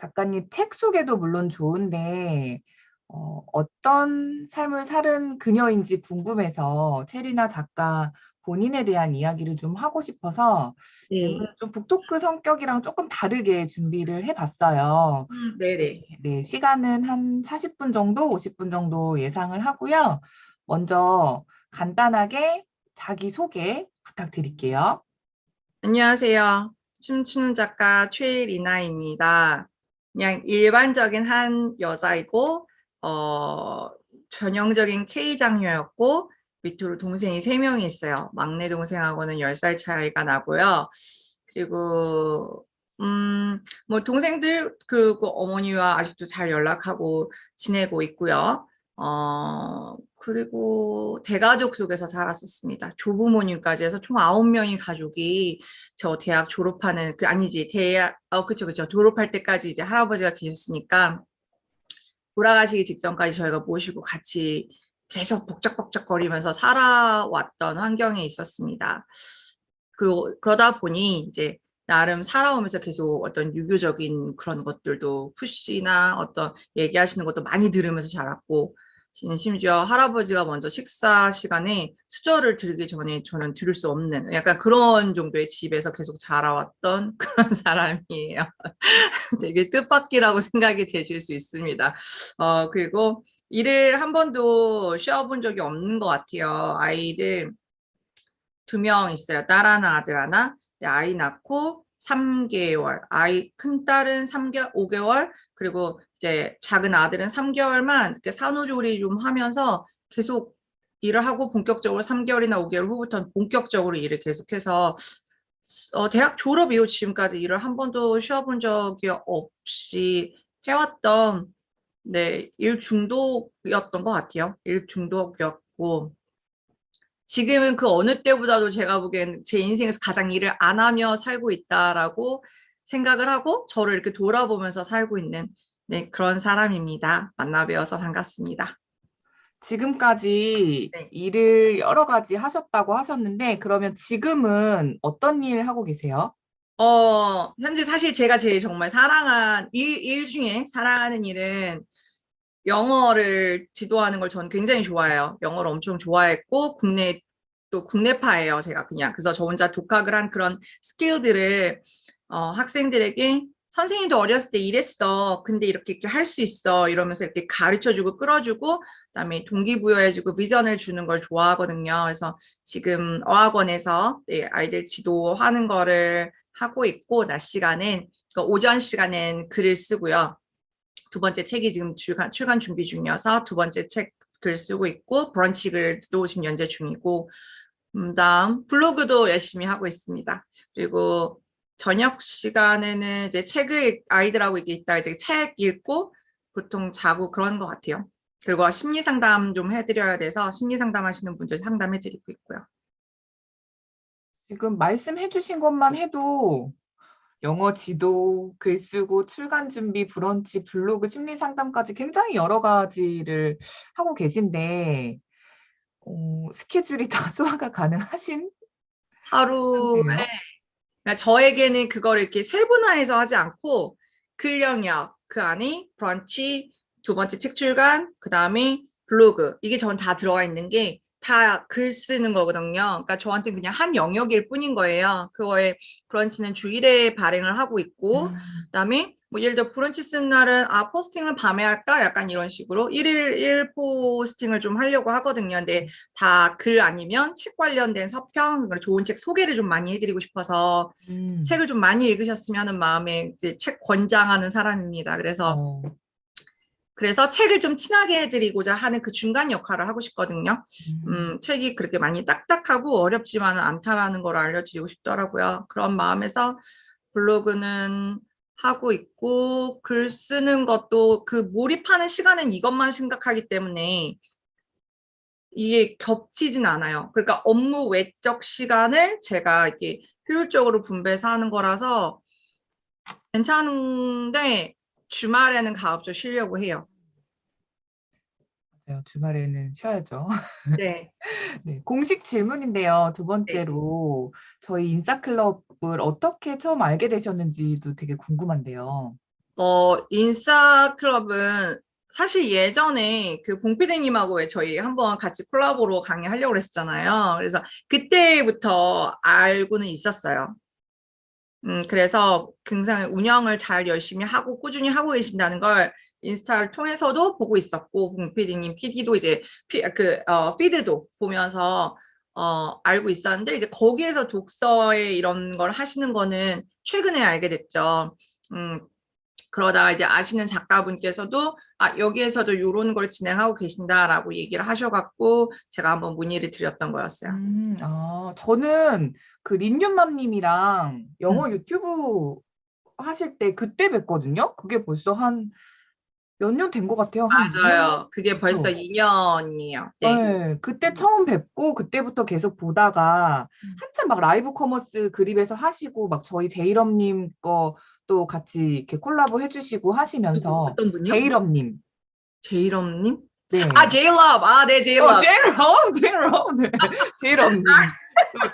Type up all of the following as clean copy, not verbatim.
작가님 책 소개도 물론 좋은데 어떤 삶을 사는 그녀인지 궁금해서 체리나 작가 본인에 대한 이야기를 좀 하고 싶어서 질문을 네. 좀 북토크 성격이랑 조금 다르게 준비를 해봤어요. 네네. 네, 시간은 한 40분 정도, 50분 정도 예상을 하고요. 먼저 간단하게 자기 소개 부탁드릴게요. 안녕하세요. 춤추는 작가 최리나입니다. 그냥 일반적인 한 여자이고, 어, 전형적인 K 장녀였고, 밑으로 동생이 3명이 있어요. 막내 동생하고는 10살 차이가 나고요. 그리고, 뭐, 동생들, 그리고 어머니와 아직도 잘 연락하고 지내고 있고요. 그리고 대가족 속에서 살았었습니다. 조부모님까지 해서 총 9명의 가족이 저 대학 졸업하는, 아니지, 그쵸. 졸업할 때까지 이제 할아버지가 계셨으니까 돌아가시기 직전까지 저희가 모시고 같이 계속 복작복작거리면서 살아왔던 환경에 있었습니다. 그리고 그러다 보니 이제 나름 살아오면서 계속 어떤 유교적인 그런 것들도 푸시나 어떤 얘기하시는 것도 많이 들으면서 자랐고, 심지어 할아버지가 먼저 식사 시간에 수저를 들기 전에 저는 들을 수 없는 약간 그런 정도의 집에서 계속 자라왔던 그런 사람이에요. 되게 뜻밖이라고 생각이 되실 수 있습니다. 그리고 일을 한 번도 쉬어본 적이 없는 것 같아요. 아이를 2명 있어요. 딸 하나, 아들 하나. 아이 낳고 3개월. 큰 딸은 5개월. 그리고 이제 작은 아들은 3개월만 이렇게 산후조리 좀 하면서 계속 일을 하고 본격적으로 3개월이나 5개월 후부터는 본격적으로 일을 계속해서 대학 졸업 이후 지금까지 일을 한 번도 쉬어본 적이 없이 해왔던 네, 일 중독이었던 것 같아요. 일 중독이었고 지금은 그 어느 때보다도 제가 보기엔 제 인생에서 가장 일을 안 하며 살고 있다라고 생각을 하고 저를 이렇게 돌아보면서 살고 있는 네, 그런 사람입니다. 만나 뵈어서 반갑습니다. 지금까지 네. 일을 여러 가지 하셨다고 하셨는데, 그러면 지금은 어떤 일 하고 계세요? 현재 사실 제가 제일 정말 일 중에 사랑하는 일은 영어를 지도하는 걸 저는 굉장히 좋아해요. 영어를 엄청 좋아했고, 또 국내파예요. 제가 그냥. 그래서 저 혼자 독학을 한 그런 스킬들을 학생들에게 선생님도 어렸을 때 이랬어. 근데 이렇게 할 수 있어. 이러면서 이렇게 가르쳐주고 끌어주고, 그다음에 동기부여해주고 비전을 주는 걸 좋아하거든요. 그래서 지금 어학원에서 네, 아이들 지도하는 거를 하고 있고, 낮 시간엔, 그러니까 오전 시간엔 글을 쓰고요. 2번째 책이 지금 출간 준비 중이어서 2번째 책 글 쓰고 있고 브런치 글도 지금 연재 중이고 다음 블로그도 열심히 하고 있습니다. 그리고 저녁 시간에는 이제 아이들하고 이렇게 있다 이제 책 읽고 보통 자고 그런 것 같아요. 그리고 심리 상담 좀 해드려야 돼서 심리 상담 하시는 분들 상담해드리고 있고요. 지금 말씀해 주신 것만 해도 영어 지도, 글 쓰고, 출간 준비, 브런치, 블로그, 심리 상담까지 굉장히 여러 가지를 하고 계신데, 스케줄이 다 소화가 가능하신 하루에 상태예요? 그러니까 저에게는 그걸 이렇게 세분화해서 하지 않고 글 영역 그 안에 브런치 2번째 책 출간 그 다음에 블로그 이게 전 다 들어가 있는 게 다 글 쓰는 거거든요. 그러니까 저한테 그냥 한 영역일 뿐인 거예요. 그거에 브런치는 주 1회 발행을 하고 있고 그다음에 뭐 예를 들어 브런치 쓰는 날은 포스팅을 밤에 할까? 약간 이런 식으로 1일 1 포스팅을 좀 하려고 하거든요. 근데 다 글 아니면 책 관련된 서평, 좋은 책 소개를 좀 많이 해드리고 싶어서 음, 책을 좀 많이 읽으셨으면 하는 마음에 이제 책 권장하는 사람입니다. 어, 그래서 책을 좀 친하게 해드리고자 하는 그 중간 역할을 하고 싶거든요. 음. 책이 그렇게 많이 딱딱하고 어렵지만은 않다라는 걸 알려드리고 싶더라고요. 그런 마음에서 블로그는 하고 있고, 글 쓰는 것도 그 몰입하는 시간은 이것만 생각하기 때문에 이게 겹치진 않아요. 그러니까 업무 외적 시간을 제가 이렇게 효율적으로 분배해서 하는 거라서 괜찮은데 주말에는 가급적 쉬려고 해요. 맞아요. 주말에는 쉬어야죠. 네. 네, 공식 질문인데요. 두 네. 번째로 저희 인싸클럽을 어떻게 처음 알게 되셨는지도 되게 궁금한데요. 인싸 클럽은 사실 예전에 그 봉피디님하고 왜 저희 한번 같이 콜라보로 강의하려고 했었잖아요. 그래서 그때부터 알고는 있었어요. 그래서 굉장히 운영을 잘 열심히 하고 꾸준히 하고 계신다는 걸 인스타를 통해서도 보고 있었고, 봉피디님 PD도 이제 피드도 보면서 알고 있었는데, 이제 거기에서 독서에 이런 걸 하시는 거는 최근에 알게 됐죠. 음, 그러다가 이제 아시는 작가분께서도 여기에서도 이런 걸 진행하고 계신다라고 얘기를 하셔갖고 제가 한번 문의를 드렸던 거였어요. 저는 그 린윤맘님이랑 음. 영어 유튜브 하실 때 그때 뵀거든요. 그게 벌써 한 몇 년 된 것 같아요. 한 2년? 맞아요. 그게 벌써 그쵸? 2년이에요. 네. 네, 그때 처음 뵙고 그때부터 계속 보다가 한참 막 라이브 커머스 그립에서 하시고 막 저희 제이럽님 거 또 같이 이렇게 콜라보 해주시고 하시면서 어떤 분이요? 제이럽님. 제이럽님? 네. 제이럽. 네, 제이럽. 제이럽, 제이럽, 네. 제이럽님.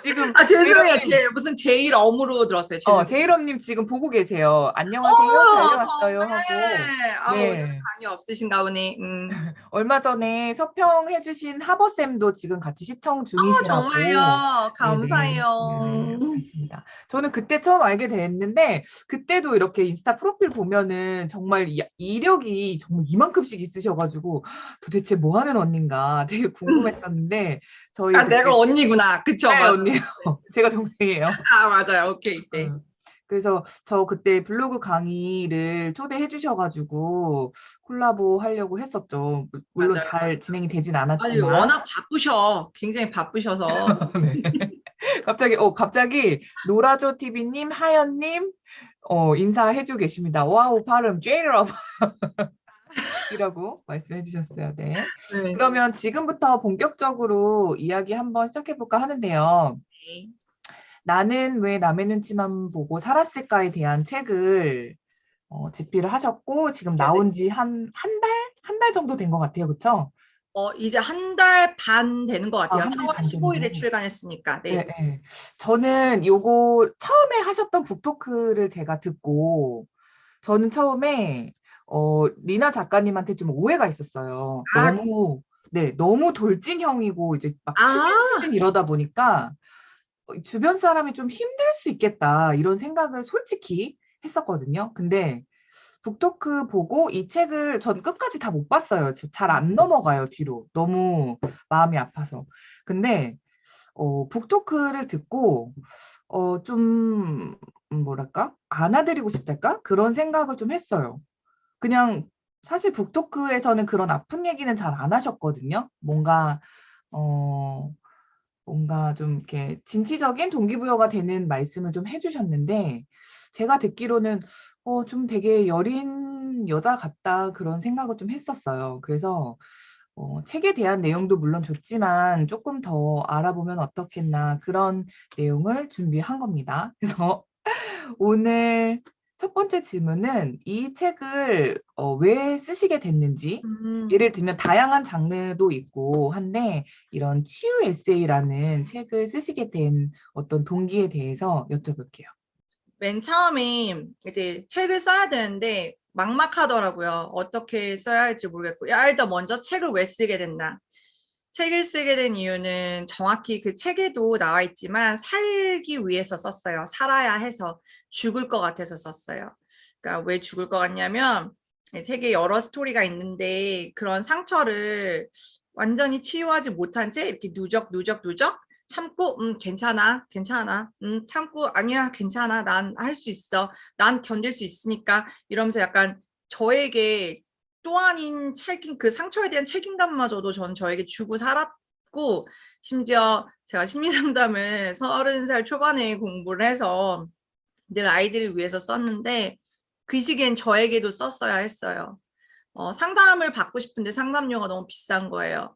지금 죄송해요. 제이럽님, 무슨 제이럼으로 들었어요. 죄송해요. 제이럽님 지금 보고 계세요. 안녕하세요. 달려왔어요 하고. 정말. 오늘 네. 강의 없으신가 보네. 얼마 전에 서평해주신 하버쌤도 지금 같이 시청 중이시라고. 정말요. 네네. 네네. 감사해요. 그렇습니다. 저는 그때 처음 알게 됐는데, 그때도 이렇게 인스타 프로필 보면은 정말 이력이 정말 이만큼씩 있으셔가지고 도대체 뭐 하는 언니인가 되게 궁금했었는데, 저희 내가 그때, 언니구나. 그쵸, 네, 맞아. 언니요. 제가 동생이에요. 맞아요. 오케이. 네. 응. 그래서 저 그때 블로그 강의를 초대해 주셔가지고 콜라보 하려고 했었죠. 물론 맞아요. 잘 진행이 되진 아니, 않았지만. 워낙 바쁘셔. 굉장히 바쁘셔서. 네. 갑자기 노라조 TV님, 하연님 인사해주고 계십니다. 와우 발음 ጄ이럽이라고 말씀해 주셨어요. 네. 네. 그러면 지금부터 본격적으로 이야기 한번 시작해 볼까 하는데요. 나는 왜 남의 눈치만 보고 살았을까에 대한 책을 집필을 하셨고 지금 네네. 나온 지 한 달? 한 달 정도 된 것 같아요. 그쵸? 이제 한 달 반 되는 것 같아요. 한 달 4월 반 15일에 정도. 출간했으니까. 네, 네. 네. 저는 요거 처음에 하셨던 북토크를 제가 듣고 저는 처음에 리나 작가님한테 좀 오해가 있었어요. 아, 너무 돌진형이고 이제 막 아, 치질치질 이러다 보니까 주변 사람이 좀 힘들 수 있겠다 이런 생각을 솔직히 했었거든요. 근데 북토크 보고 이 책을 전 끝까지 다 못 봤어요. 잘 안 넘어가요, 뒤로. 너무 마음이 아파서. 근데 북토크를 듣고 좀 뭐랄까? 안아드리고 싶달까? 그런 생각을 좀 했어요. 그냥 사실 북토크에서는 그런 아픈 얘기는 잘 안 하셨거든요. 어, 뭔가 좀 이렇게 진취적인 동기부여가 되는 말씀을 좀 해주셨는데, 제가 듣기로는 좀 되게 여린 여자 같다 그런 생각을 좀 했었어요. 그래서 책에 대한 내용도 물론 좋지만 조금 더 알아보면 어떻겠나 그런 내용을 준비한 겁니다. 그래서 오늘 첫 번째 질문은 이 책을 왜 쓰시게 됐는지, 음. 예를 들면 다양한 장르도 있고 한데 이런 치유 에세이라는 책을 쓰시게 된 어떤 동기에 대해서 여쭤볼게요. 맨 처음에 이제 책을 써야 되는데 막막하더라고요. 어떻게 써야 할지 모르겠고. 일단 먼저 책을 왜 쓰게 됐나? 책을 쓰게 된 이유는 정확히 그 책에도 나와 있지만 살기 위해서 썼어요. 살아야 해서 죽을 것 같아서 썼어요. 그러니까 왜 죽을 것 같냐면 책에 여러 스토리가 있는데 그런 상처를 완전히 치유하지 못한 채 이렇게 누적 참고 괜찮아 괜찮아 참고 아니야 괜찮아 난 할 수 있어 난 견딜 수 있으니까 이러면서 약간 저에게 또 아닌 책임, 그 상처에 대한 책임감마저도 전 저에게 주고 살았고, 심지어 제가 심리상담을 30살 초반에 공부를 해서 늘 아이들을 위해서 썼는데, 그 시기엔 저에게도 썼어야 했어요. 상담을 받고 싶은데 상담료가 너무 비싼 거예요.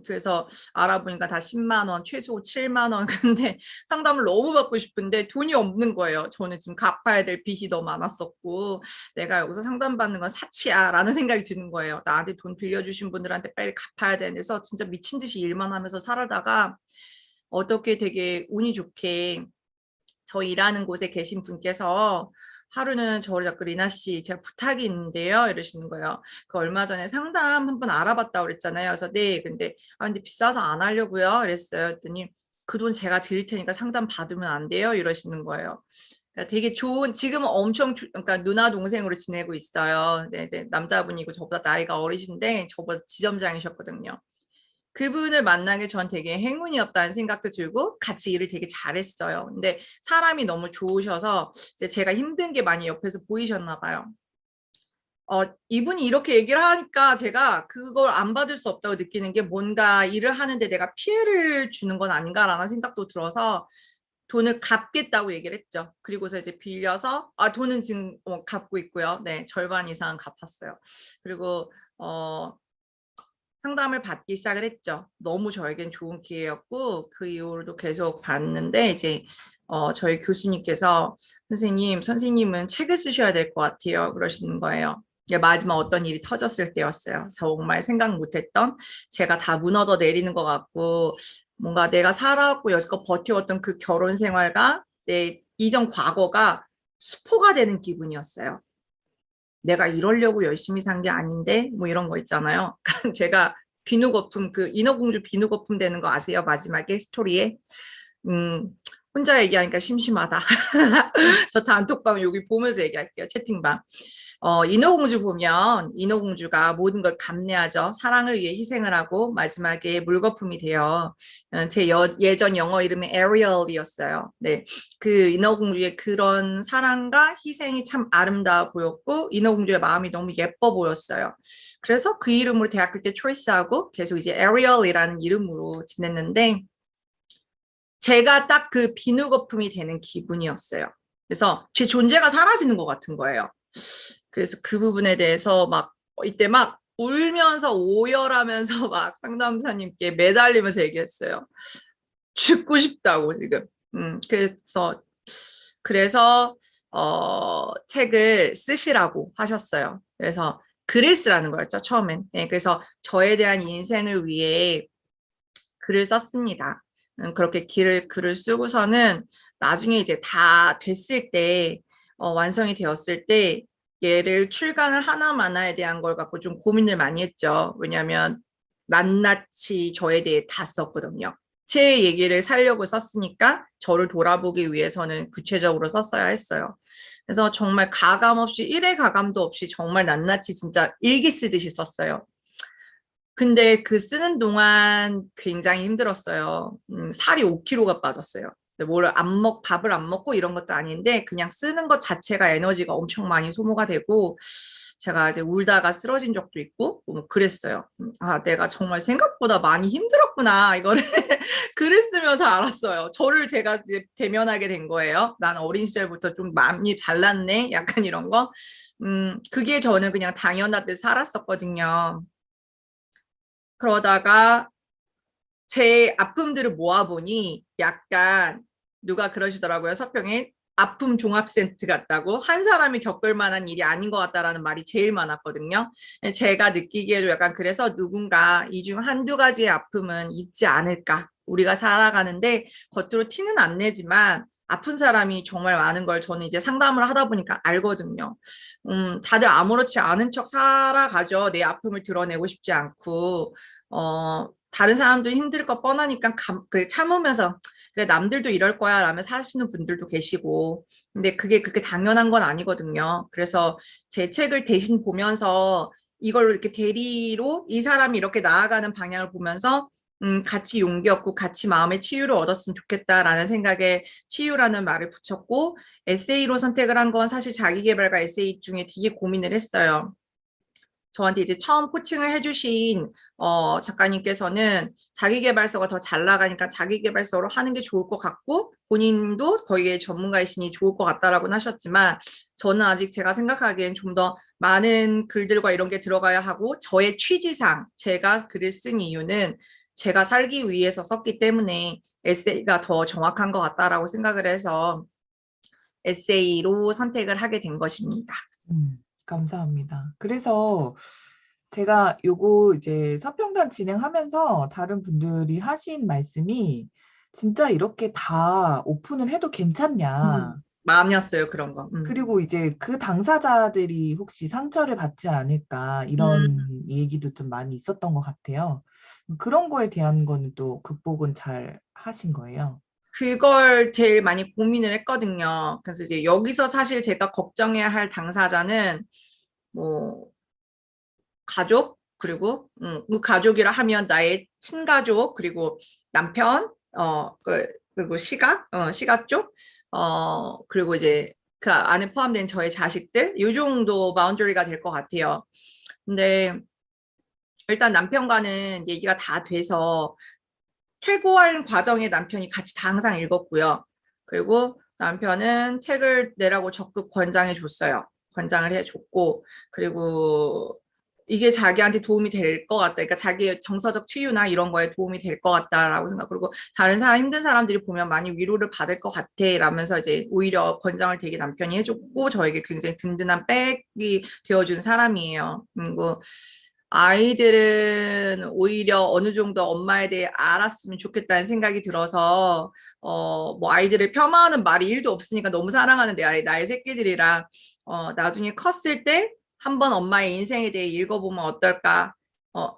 그래서 알아보니까 다 10만 원, 최소 7만 원. 근데 상담을 너무 받고 싶은데 돈이 없는 거예요. 저는 지금 갚아야 될 빚이 너무 많았었고, 내가 여기서 상담받는 건 사치야 라는 생각이 드는 거예요. 나한테 돈 빌려주신 분들한테 빨리 갚아야 되는데서 진짜 미친 듯이 일만 하면서 살다가 어떻게 되게 운이 좋게 저 일하는 곳에 계신 분께서 하루는 저를 자꾸 리나 씨 제가 부탁이 있는데요 이러시는 거예요. 그 얼마 전에 상담 한번 알아봤다고 그랬잖아요. 그래서 네 근데 근데 비싸서 안 하려고요 이랬어요. 했더니 그 돈 제가 드릴 테니까 상담 받으면 안 돼요 이러시는 거예요. 그러니까 되게 좋은 지금은 엄청 그러니까 누나 동생으로 지내고 있어요. 이제 남자분이고 저보다 나이가 어리신데 저보다 지점장이셨거든요. 그분을 만난 게 전 되게 행운이었다는 생각도 들고 같이 일을 되게 잘했어요. 근데 사람이 너무 좋으셔서 이제 제가 힘든 게 많이 옆에서 보이셨나 봐요. 이분이 이렇게 얘기를 하니까 제가 그걸 안 받을 수 없다고 느끼는 게 뭔가 일을 하는데 내가 피해를 주는 건 아닌가라는 생각도 들어서 돈을 갚겠다고 얘기를 했죠. 그리고서 이제 빌려서 돈은 지금 갚고 있고요. 네, 절반 이상 갚았어요. 그리고 상담을 받기 시작을 했죠. 너무 저에겐 좋은 기회였고 그 이후로도 계속 봤는데 이제 저희 교수님께서 선생님은 책을 쓰셔야 될 것 같아요. 그러시는 거예요. 마지막 어떤 일이 터졌을 때였어요. 정말 생각 못했던 제가 다 무너져 내리는 것 같고 뭔가 내가 살아왔고 여지껏 버텨왔던 그 결혼 생활과 내 이전 과거가 수포가 되는 기분이었어요. 내가 이러려고 열심히 산 게 아닌데 뭐 이런 거 있잖아요. 제가 비누거품 그 인어공주 비누거품 되는 거 아세요? 마지막에 스토리에 음, 혼자 얘기하니까 심심하다. 저 단톡방 여기 보면서 얘기할게요. 채팅방. 인어공주 보면 인어공주가 모든 걸 감내하죠. 사랑을 위해 희생을 하고 마지막에 물거품이 돼요. 제 예전 영어 이름이 에리얼이었어요. 네, 그 인어공주의 그런 사랑과 희생이 참 아름다워 보였고 인어공주의 마음이 너무 예뻐 보였어요. 그래서 그 이름으로 대학교 때 초이스하고 계속 이제 에리얼이라는 이름으로 지냈는데 제가 딱 그 비누 거품이 되는 기분이었어요. 그래서 제 존재가 사라지는 것 같은 거예요. 그래서 그 부분에 대해서 막 이때 막 울면서 오열하면서 막 상담사님께 매달리면서 얘기했어요. 죽고 싶다고 지금. 그래서 책을 쓰시라고 하셨어요. 그래서 글을 쓰라는 거였죠, 처음엔. 네, 그래서 저에 대한 인생을 위해 글을 썼습니다. 그렇게 글을 쓰고서는 나중에 이제 다 됐을 때, 완성이 되었을 때, 얘를 출간을 하나마나에 대한 걸 갖고 좀 고민을 많이 했죠. 왜냐하면 낱낱이 저에 대해 다 썼거든요. 제 얘기를 살려고 썼으니까 저를 돌아보기 위해서는 구체적으로 썼어야 했어요. 그래서 정말 가감 없이, 일의 가감도 없이 정말 낱낱이 진짜 일기 쓰듯이 썼어요. 근데 그 쓰는 동안 굉장히 힘들었어요. 살이 5kg가 빠졌어요. 밥을 안 먹고 이런 것도 아닌데 그냥 쓰는 것 자체가 에너지가 엄청 많이 소모가 되고 제가 이제 울다가 쓰러진 적도 있고 뭐 그랬어요. 내가 정말 생각보다 많이 힘들었구나. 이거를 글을 쓰면서 알았어요. 저를 제가 이제 대면하게 된 거예요. 난 어린 시절부터 좀 많이 달랐네. 약간 이런 거. 그게 저는 그냥 당연하듯 살았었거든요. 그러다가 제 아픔들을 모아보니 약간 누가 그러시더라고요. 서평에 아픔 종합 센트 같다고 한 사람이 겪을 만한 일이 아닌 것 같다라는 말이 제일 많았거든요. 제가 느끼기에도 약간 그래서 누군가 이 중 한두 가지의 아픔은 있지 않을까. 우리가 살아가는데 겉으로 티는 안 내지만 아픈 사람이 정말 많은 걸 저는 이제 상담을 하다 보니까 알거든요. 다들 아무렇지 않은 척 살아가죠. 내 아픔을 드러내고 싶지 않고. 다른 사람도 힘들 거 뻔하니까 그래, 참으면서 그래 남들도 이럴 거야 라며 사시는 분들도 계시고 근데 그게 그렇게 당연한 건 아니거든요. 그래서 제 책을 대신 보면서 이걸로 이렇게 대리로 이 사람이 이렇게 나아가는 방향을 보면서 같이 용기 얻고 같이 마음의 치유를 얻었으면 좋겠다라는 생각에 치유라는 말을 붙였고 에세이로 선택을 한 건 사실 자기계발과 에세이 중에 되게 고민을 했어요. 저한테 이제 처음 코칭을 해주신 작가님께서는 자기계발서가 더 잘 나가니까 자기계발서로 하는 게 좋을 것 같고 본인도 거기에 전문가이시니 좋을 것 같다라고 하셨지만 저는 아직 제가 생각하기엔 좀 더 많은 글들과 이런 게 들어가야 하고 저의 취지상 제가 글을 쓴 이유는 제가 살기 위해서 썼기 때문에 에세이가 더 정확한 것 같다라고 생각을 해서 에세이로 선택을 하게 된 것입니다. 감사합니다. 그래서 제가 요거 이제 서평단 진행하면서 다른 분들이 하신 말씀이 진짜 이렇게 다 오픈을 해도 괜찮냐. 음. 많았어요, 그런 거. 그리고 이제 그 당사자들이 혹시 상처를 받지 않을까 음. 이런 얘기도 좀 많이 있었던 것 같아요. 그런 거에 대한 거는 또 극복은 잘 하신 거예요. 그걸 제일 많이 고민을 했거든요. 그래서 이제 여기서 사실 제가 걱정해야 할 당사자는 뭐 가족 그리고 그 가족이라 하면 나의 친가족 그리고 남편 그리고 시각 쪽 그리고 이제 그 안에 포함된 저의 자식들 이 정도 바운더리가 될 것 같아요. 근데 일단 남편과는 얘기가 다 돼서 퇴고할 과정에 남편이 같이 다 항상 읽었고요. 그리고 남편은 책을 내라고 적극 권장해 줬어요. 권장을 해줬고, 그리고 이게 자기한테 도움이 될 것 같다. 그러니까 자기의 정서적 치유나 이런 거에 도움이 될 것 같다라고 생각. 그리고 다른 사람 힘든 사람들이 보면 많이 위로를 받을 것 같아. 라면서 이제 오히려 권장을 되게 남편이 해줬고 저에게 굉장히 든든한 백이 되어준 사람이에요. 그리고 아이들은 오히려 어느 정도 엄마에 대해 알았으면 좋겠다는 생각이 들어서, 뭐 아이들을 폄하하는 말이 1도 없으니까 너무 사랑하는 나의 새끼들이랑, 나중에 컸을 때 한번 엄마의 인생에 대해 읽어보면 어떨까,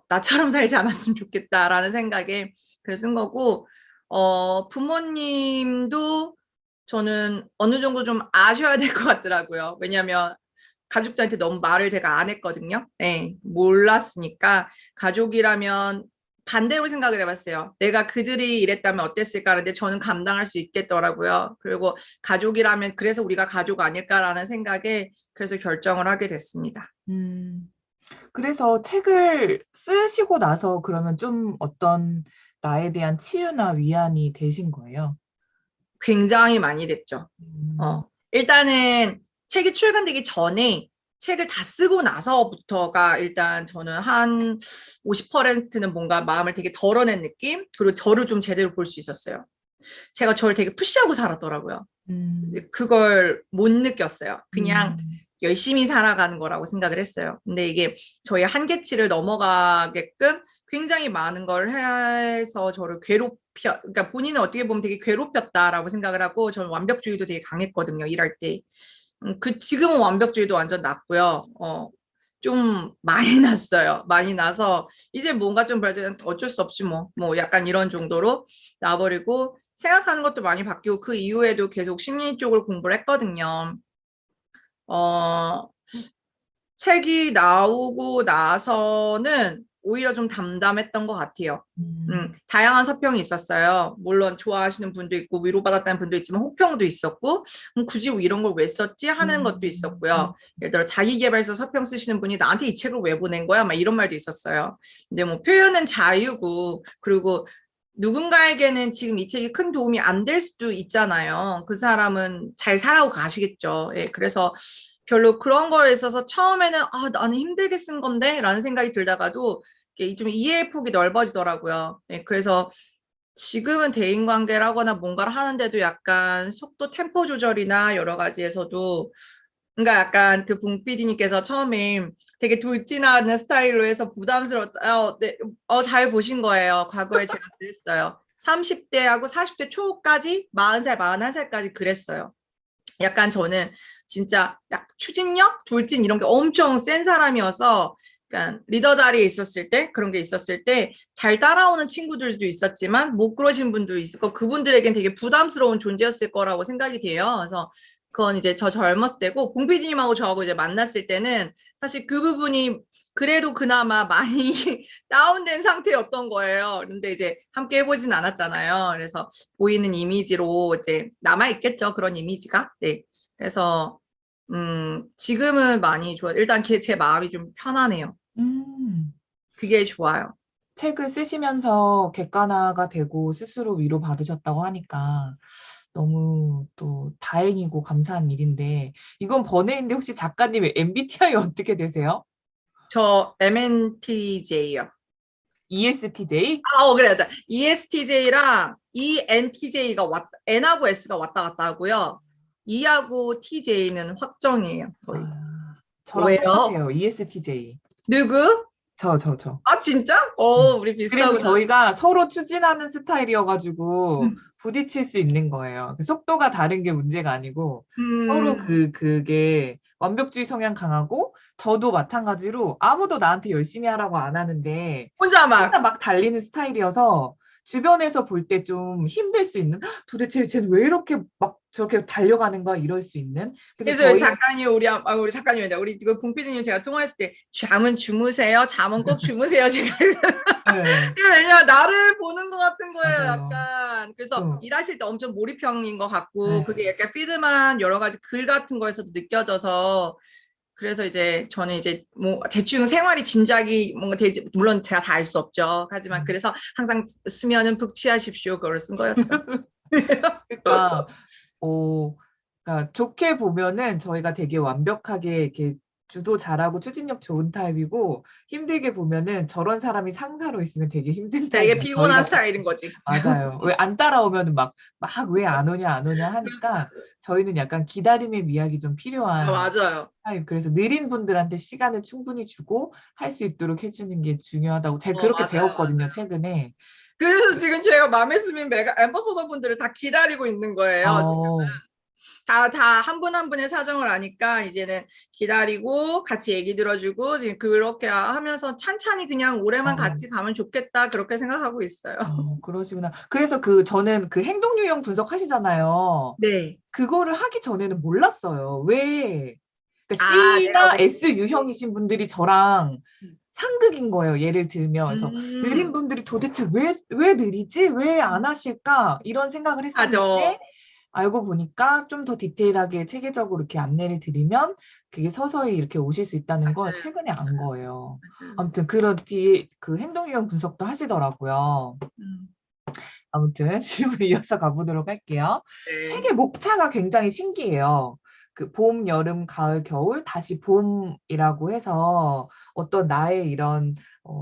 나처럼 살지 않았으면 좋겠다라는 생각에 글을 쓴 거고, 부모님도 저는 어느 정도 좀 아셔야 될 것 같더라고요. 왜냐하면 가족들한테 너무 말을 제가 안 했거든요. 네, 몰랐으니까 가족이라면 반대로 생각을 해봤어요. 내가 그들이 이랬다면 어땠을까 하는데 저는 감당할 수 있겠더라고요. 그리고 가족이라면 그래서 우리가 가족 아닐까라는 생각에 그래서 결정을 하게 됐습니다. 음, 그래서 책을 쓰시고 나서 그러면 좀 어떤 나에 대한 치유나 위안이 되신 거예요? 굉장히 많이 됐죠. 음, 일단은 책이 출간되기 전에 책을 다 쓰고 나서부터가 일단 저는 한 50%는 뭔가 마음을 되게 덜어낸 느낌? 그리고 저를 좀 제대로 볼 수 있었어요. 제가 저를 되게 푸시하고 살았더라고요. 음, 이제 그걸 못 느꼈어요. 그냥 음, 열심히 살아가는 거라고 생각을 했어요. 근데 이게 저의 한계치를 넘어가게끔 굉장히 많은 걸 해서 저를 그러니까 본인은 어떻게 보면 되게 괴롭혔다라고 생각을 하고 저는 완벽주의도 되게 강했거든요, 일할 때. 지금은 완벽주의도 완전 났고요. 좀 많이 났어요. 많이 나서 이제 뭔가 좀 어쩔 수 없지 뭐 약간 이런 정도로 나버리고 생각하는 것도 많이 바뀌고 그 이후에도 계속 심리 쪽을 공부를 했거든요. 어, 책이 나오고 나서는 오히려 좀 담담했던 것 같아요. 다양한 서평이 있었어요. 물론 좋아하시는 분도 있고 위로받았다는 분도 있지만 혹평도 있었고 굳이 이런 걸 왜 썼지 하는 것도 음, 있었고요. 예를 들어 자기계발서 서평 쓰시는 분이 나한테 이 책을 왜 보낸 거야? 막 이런 말도 있었어요. 근데 뭐 표현은 자유고 그리고 누군가에게는 지금 이 책이 큰 도움이 안 될 수도 있잖아요. 그 사람은 잘 살아고 가시겠죠. 예, 그래서 별로 그런 거에 있어서 처음에는 나는 힘들게 쓴 건데 라는 생각이 들다가도 이게 좀 이해의 폭이 넓어지더라고요. 네, 그래서 지금은 대인관계라거나 뭔가를 하는데도 약간 속도 템포 조절이나 여러 가지에서도 그러니까 약간 그 붕 PD님께서 처음에 되게 돌진하는 스타일로 해서 부담스럽다. 네, 잘 보신 거예요. 과거에 제가 그랬어요. 30대하고 40대 초까지 40살, 41살까지 그랬어요. 약간 저는 진짜 약 추진력, 돌진 이런 게 엄청 센 사람이어서 그러니까 리더 자리에 있었을 때 그런 게 있었을 때 잘 따라오는 친구들도 있었지만 못 그러신 분도 있을 거 그분들에겐 되게 부담스러운 존재였을 거라고 생각이 돼요. 그래서 그건 이제 저 젊었을 때고 봉피디님하고 저하고 이제 만났을 때는 사실 그 부분이 그래도 그나마 많이 다운된 상태였던 거예요. 그런데 이제 함께 해보진 않았잖아요. 그래서 보이는 이미지로 이제 남아있겠죠. 그런 이미지가. 네. 그래서, 지금은 많이 좋아요. 일단 제 마음이 좀 편하네요. 음. 그게 좋아요. 책을 쓰시면서 객관화가 되고 스스로 위로받으셨다고 하니까 너무 또 다행이고 감사한 일인데 이건 번외인데 혹시 작가님의 MBTI 어떻게 되세요? 저 MNTJ요. ESTJ? 그래. ESTJ랑 ENTJ가 N하고 S가 왔다 갔다 하고요. E하고 TJ는 확정이에요. 거의. 아, 저랑 왜요? 똑같아요. ESTJ. 누구? 저. 진짜? 네. 우리 그래서 비슷하구나. 저희가 서로 추진하는 스타일이어가지고 부딪힐 수 있는 거예요. 그 속도가 다른 게 문제가 아니고 서로 음, 그게 완벽주의 성향 강하고 저도 마찬가지로 아무도 나한테 열심히 하라고 안 하는데 혼자 혼자 막. 막 달리는 스타일이어서 주변에서 볼 때 좀 힘들 수 있는 "헉, 도대체 쟤는 왜 이렇게 막 저렇게 달려가는 거야?" 이럴 수 있는. 그래서 그래서 저희 작가님 우리 작가님이다. 우리 이거 봉피디님 제가 통화했을 때 잠은 주무세요. 잠은 꼭 주무세요. 제가 예, 왜냐 나를 보는 것 같은 거예요. 맞아요. 약간 그래서 좀 일하실 때 엄청 몰입형인 것 같고 그게 예. 약간 피드만 여러 가지 글 같은 거에서도 느껴져서 그래서 이제 저는 이제 뭐 대충 생활이 짐작이 뭔가 되지 물론 제가 다 알 수 없죠. 하지만 음. 그래서 항상 수면은 푹 취하십시오. 그걸 쓴 거였죠. 그러니까 그러니까 좋게 보면은 저희가 되게 완벽하게 이렇게 주도 잘하고 추진력 좋은 타입이고 힘들게 보면은 저런 사람이 상사로 있으면 되게 힘든 되게 타입이에요. 저희 피곤한 같은 스타일인 거지. 맞아요. 왜 안 따라오면은 막 왜 안 오냐, 안 오냐 하니까 저희는 약간 기다림의 미학이 좀 아, 필요한 맞아요. 타입. 그래서 느린 분들한테 시간을 충분히 주고 할 수 있도록 해 주는 게 중요하다고 제가 그렇게 맞아요. 배웠거든요, 최근에. 그래서 지금 제가 맘에 스민 메가 앰버서더 분들을 다 기다리고 있는 거예요. 어. 다 한 분 한 분의 사정을 아니까 이제는 기다리고 같이 얘기 들어주고 지금 그렇게 하면서 찬찬히 그냥 올해만 어. 같이 가면 좋겠다 그렇게 생각하고 있어요. 그러시구나. 그래서 저는 행동 유형 분석하시잖아요. 네. 그거를 하기 전에는 몰랐어요. 왜 그러니까 아, 내가 C나 뭐 S 유형이신 분들이 저랑 상극인 거예요. 예를 들면. 그래서 느린 음, 분들이 도대체 왜 느리지? 왜 안 하실까? 이런 생각을 맞아. 했었는데 알고 보니까 좀 더 디테일하게 체계적으로 이렇게 안내를 드리면 그게 서서히 이렇게 오실 수 있다는 걸 맞아요. 최근에 안 거예요. 맞아요. 아무튼 그런 뒤에 행동 유형 분석도 하시더라고요. 음, 아무튼 질문 이어서 가보도록 할게요. 네. 책의 목차가 굉장히 신기해요. 봄, 여름, 가을, 겨울, 다시 봄이라고 해서 어떤 나의 이런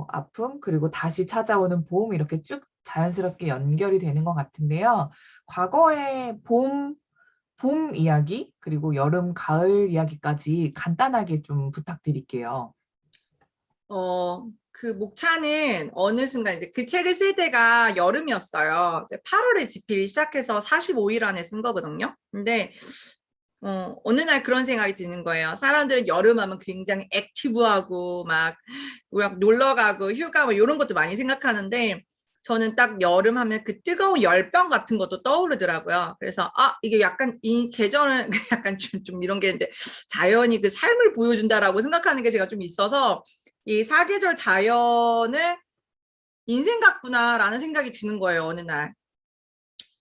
아픔, 그리고 다시 찾아오는 봄 이렇게 쭉 자연스럽게 연결이 되는 것 같은데요. 과거의 봄 이야기, 그리고 여름, 가을 이야기까지 간단하게 좀 부탁드릴게요. 그 목차는 어느 순간 이제 그 책을 쓸 때가 여름이었어요. 이제 8월에 집필 시작해서 45일 안에 쓴 거거든요. 근데 어느 날 그런 생각이 드는 거예요. 사람들은 여름하면 굉장히 액티브하고 막 놀러 가고 휴가 뭐 이런 것도 많이 생각하는데 저는 딱 여름 하면 그 뜨거운 열병 같은 것도 떠오르더라고요. 그래서 이게 약간 이 계절은 약간 좀 이런 게 있는데 자연이 그 삶을 보여준다라고 생각하는 게 제가 좀 있어서 이 사계절 자연을 인생 같구나라는 생각이 드는 거예요, 어느 날.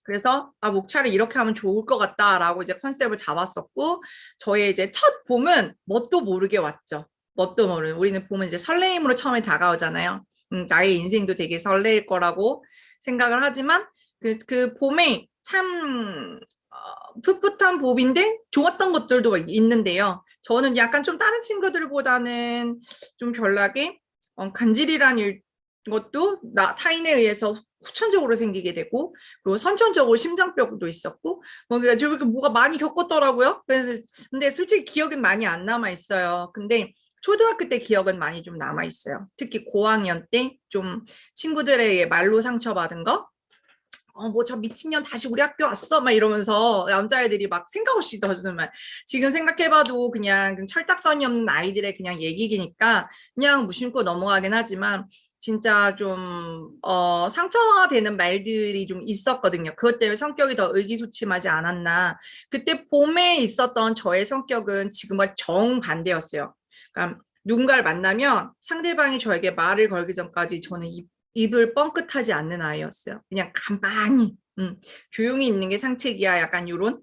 그래서 목차를 이렇게 하면 좋을 것 같다라고 이제 컨셉을 잡았었고 저의 이제 첫 봄은 뭣도 모르게 왔죠. 뭣도 모르는 우리는 봄은 이제 설레임으로 처음에 다가오잖아요. 나의 인생도 되게 설레일 거라고 생각을 하지만 그 봄에 참 풋풋한 봄인데 좋았던 것들도 있는데요. 저는 약간 좀 다른 친구들보다는 좀 별나게 간질이란 것도 타인에 의해서 후천적으로 생기게 되고 그리고 선천적으로 심장병도 있었고 그러니까 좀 뭐가 많이 겪었더라고요. 그래서 근데 솔직히 기억은 많이 안 남아 있어요. 근데 초등학교 때 기억은 많이 좀 남아 있어요. 특히 고학년 때 좀 친구들에게 말로 상처받은 거. 뭐 저 미친년 다시 우리 학교 왔어 막 이러면서 남자애들이 막 생각 없이 던지는 말 지금 생각해봐도 그냥 철딱선이 없는 아이들의 그냥 얘기니까 그냥 무심코 넘어가긴 하지만 진짜 좀 상처가 되는 말들이 좀 있었거든요. 그것 때문에 성격이 더 의기소침하지 않았나. 그때 봄에 있었던 저의 성격은 지금과 정반대였어요. 그러니까 누군가를 만나면 상대방이 저에게 말을 걸기 전까지 저는 입을 뻥끗하지 않는 아이였어요. 그냥 가만히 조용히 있는 게 상책이야. 약간 요런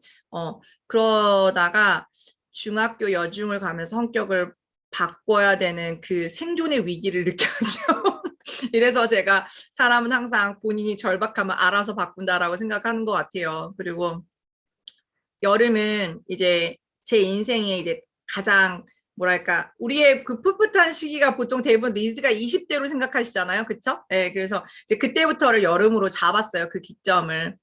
그러다가 중학교 여중을 가면서 성격을 바꿔야 되는 그 생존의 위기를 느꼈죠. 이래서 제가 사람은 항상 본인이 절박하면 알아서 바꾼다라고 생각하는 것 같아요. 그리고 여름은 이제 제 인생에 이제 가장 뭐랄까 우리의 그 풋풋한 시기가 보통 대부분 리즈가 20대로 생각하시잖아요. 그쵸? 네, 그래서 이제 그때부터를 여름으로 잡았어요. 그 기점을.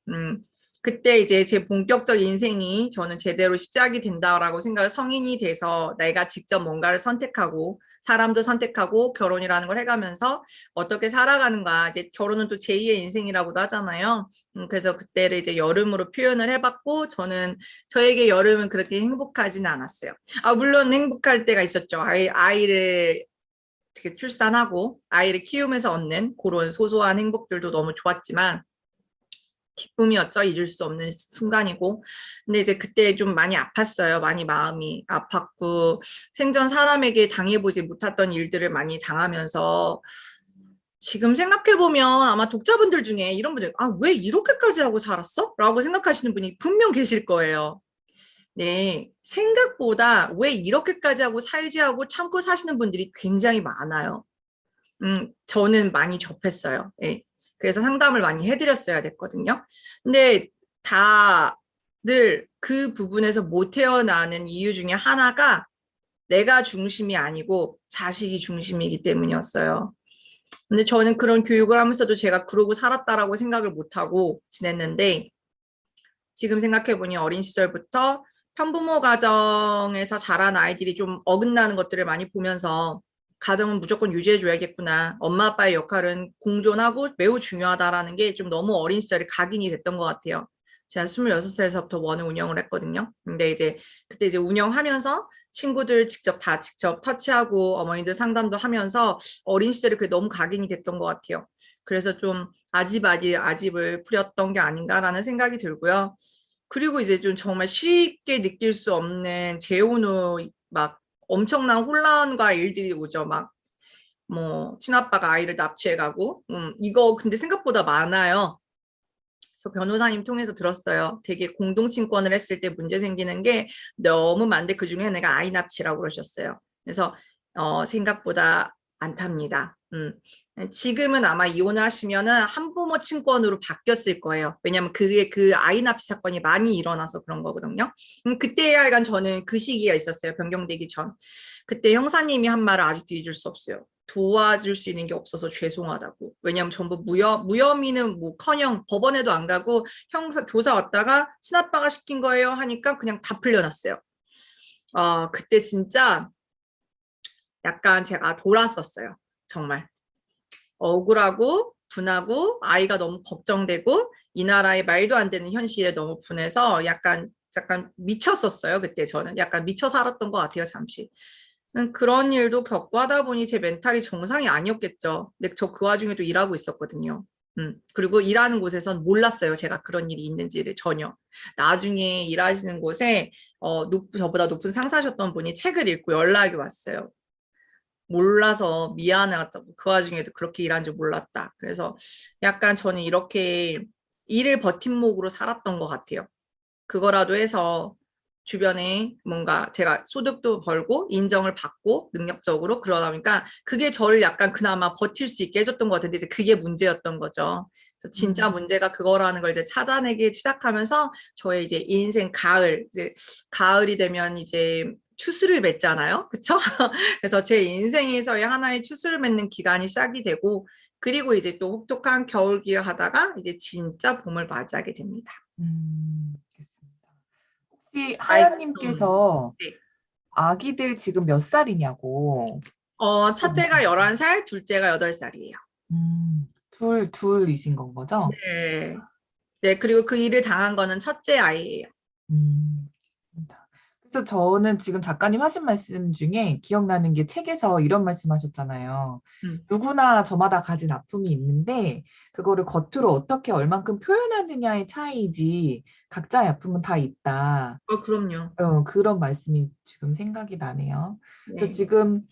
그때 이제 제 본격적 인생이 저는 제대로 시작이 된다라고 생각을 성인이 돼서 내가 직접 뭔가를 선택하고 사람도 선택하고 결혼이라는 걸 해가면서 어떻게 살아가는가. 이제 결혼은 또 제2의 인생이라고도 하잖아요. 그래서 그때를 이제 여름으로 표현을 해봤고, 저에게 여름은 그렇게 행복하지는 않았어요. 아, 물론 행복할 때가 있었죠. 아이를 어떻게 출산하고 아이를 키우면서 얻는 그런 소소한 행복들도 너무 좋았지만, 기쁨이었죠. 잊을 수 없는 순간이고. 근데 이제 그때 좀 많이 아팠어요. 많이 마음이 아팠고, 생전 사람에게 당해보지 못했던 일들을 많이 당하면서, 지금 생각해보면 아마 독자분들 중에 이런 분들, 아, 왜 이렇게까지 하고 살았어? 라고 생각하시는 분이 분명 계실 거예요. 네, 생각보다 왜 이렇게까지 하고 살지 하고 참고 사시는 분들이 굉장히 많아요. 저는 많이 접했어요. 예. 그래서 상담을 많이 해드렸어야 됐거든요. 근데 다들 그 부분에서 못 태어나는 이유 중에 하나가 내가 중심이 아니고 자식이 중심이기 때문이었어요. 근데 저는 그런 교육을 하면서도 제가 그러고 살았다라고 생각을 못하고 지냈는데, 지금 생각해보니 어린 시절부터 편부모 가정에서 자란 아이들이 좀 어긋나는 것들을 많이 보면서 가정은 무조건 유지해줘야겠구나. 엄마 아빠의 역할은 공존하고 매우 중요하다라는 게 좀 너무 어린 시절에 각인이 됐던 것 같아요. 제가 26살에서부터 원을 운영을 했거든요. 근데 이제 그때 이제 운영하면서 친구들 직접 터치하고 어머니들 상담도 하면서 어린 시절에 그게 너무 각인이 됐던 것 같아요. 그래서 좀 아집을 부렸던 게 아닌가라는 생각이 들고요. 그리고 이제 좀 정말 쉽게 느낄 수 없는 재혼 후 막 엄청난 혼란과 일들이 오죠. 막 뭐 친아빠가 아이를 납치해가고, 이거 근데 생각보다 많아요. 저 변호사님 통해서 들었어요. 되게 공동친권을 했을 때 문제 생기는 게 너무 많은데 그중에 내가 아이 납치라고 그러셨어요. 그래서 생각보다 많답니다. 지금은 아마 이혼을 하시면은 한부모 친권으로 바뀌었을 거예요. 왜냐하면 그게 그 아이 납치 사건이 많이 일어나서 그런 거거든요. 그때 하여간 저는 그 시기가 있었어요. 변경되기 전. 그때 형사님이 한 말을 아직도 잊을 수 없어요. 도와줄 수 있는 게 없어서 죄송하다고. 왜냐하면 전부 무혐의는 뭐커녕 법원에도 안 가고 형사 조사 왔다가 친아빠가 시킨 거예요 하니까 그냥 다 풀려났어요. 그때 진짜 약간 제가 돌았었어요. 정말 억울하고 분하고 아이가 너무 걱정되고 이 나라의 말도 안 되는 현실에 너무 분해서 약간 미쳤었어요. 그때 저는 약간 미쳐 살았던 것 같아요. 잠시. 그런 일도 겪고 하다 보니 제 멘탈이 정상이 아니었겠죠. 근데 저 그 와중에도 일하고 있었거든요. 그리고 일하는 곳에선 몰랐어요. 제가 그런 일이 있는지를 전혀. 나중에 일하시는 곳에 저보다 높은 상사셨던 분이 책을 읽고 연락이 왔어요. 몰라서 미안하다고. 그 와중에도 그렇게 일한 줄 몰랐다. 그래서 약간 저는 이렇게 일을 버팀목으로 살았던 것 같아요. 그거라도 해서 주변에 뭔가 제가 소득도 벌고 인정을 받고 능력적으로 그러다 보니까 그게 저를 약간 그나마 버틸 수 있게 해줬던 것 같은데 이제 그게 문제였던 거죠. 그래서 진짜 문제가 그거라는 걸 이제 찾아내기 시작하면서 저의 이제 인생 이제 가을이 되면 이제 추수를 맺잖아요. 그쵸? 그래서 제 인생에서의 하나의 추수를 맺는 기간이 시작이 되고 그리고 이제 또 혹독한 겨울기를 하다가 이제 진짜 봄을 맞이하게 됩니다. 알겠습니다. 혹시 아이, 하연님께서 네. 아기들 지금 몇 살이냐고. 첫째가 11살, 둘째가 8살이에요. 둘이신 건 거죠? 네. 네, 그리고 그 일을 당한 거는 첫째 아이예요. 알겠습니다. 그래서 저는 지금 작가님 하신 말씀 중에 기억나는 게 책에서 이런 말씀 하셨잖아요. 음. 누구나 저마다 가진 아픔이 있는데 그거를 겉으로 어떻게 얼만큼 표현하느냐의 차이지 각자의 아픔은 다 있다. 그럼요. 그런 말씀이 지금 생각이 나네요. 그래서 네. 지금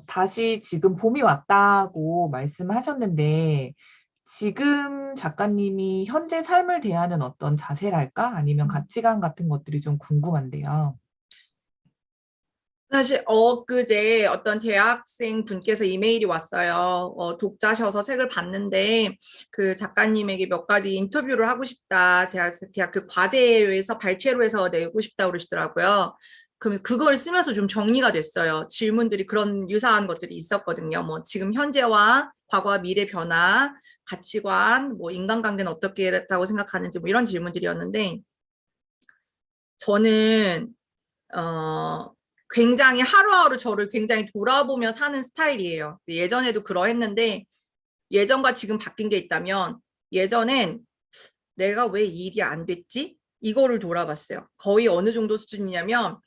다시 지금 봄이 왔다고 말씀하셨는데 지금 작가님이 현재 삶을 대하는 어떤 자세랄까? 아니면 가치관 같은 것들이 좀 궁금한데요. 사실 엊그제 어떤 대학생 분께서 이메일이 왔어요. 독자셔서 책을 봤는데 그 작가님에게 몇 가지 인터뷰를 하고 싶다. 제가 대학 그 과제에서 발췌로 해서 내고 싶다 그러시더라고요. 그럼 그걸 쓰면서 좀 정리가 됐어요. 질문들이 그런 유사한 것들이 있었거든요. 뭐 지금 현재와 과거와 미래 변화, 가치관, 뭐 인간관계는 어떻게 했다고 생각하는지 뭐 이런 질문들이었는데 저는 어 굉장히 하루하루 저를 굉장히 돌아보며 사는 스타일이에요. 예전에도 그러했는데 예전과 지금 바뀐 게 있다면 예전엔 내가 왜 이 일이 안 됐지? 이거를 돌아봤어요. 거의 어느 정도 수준이냐면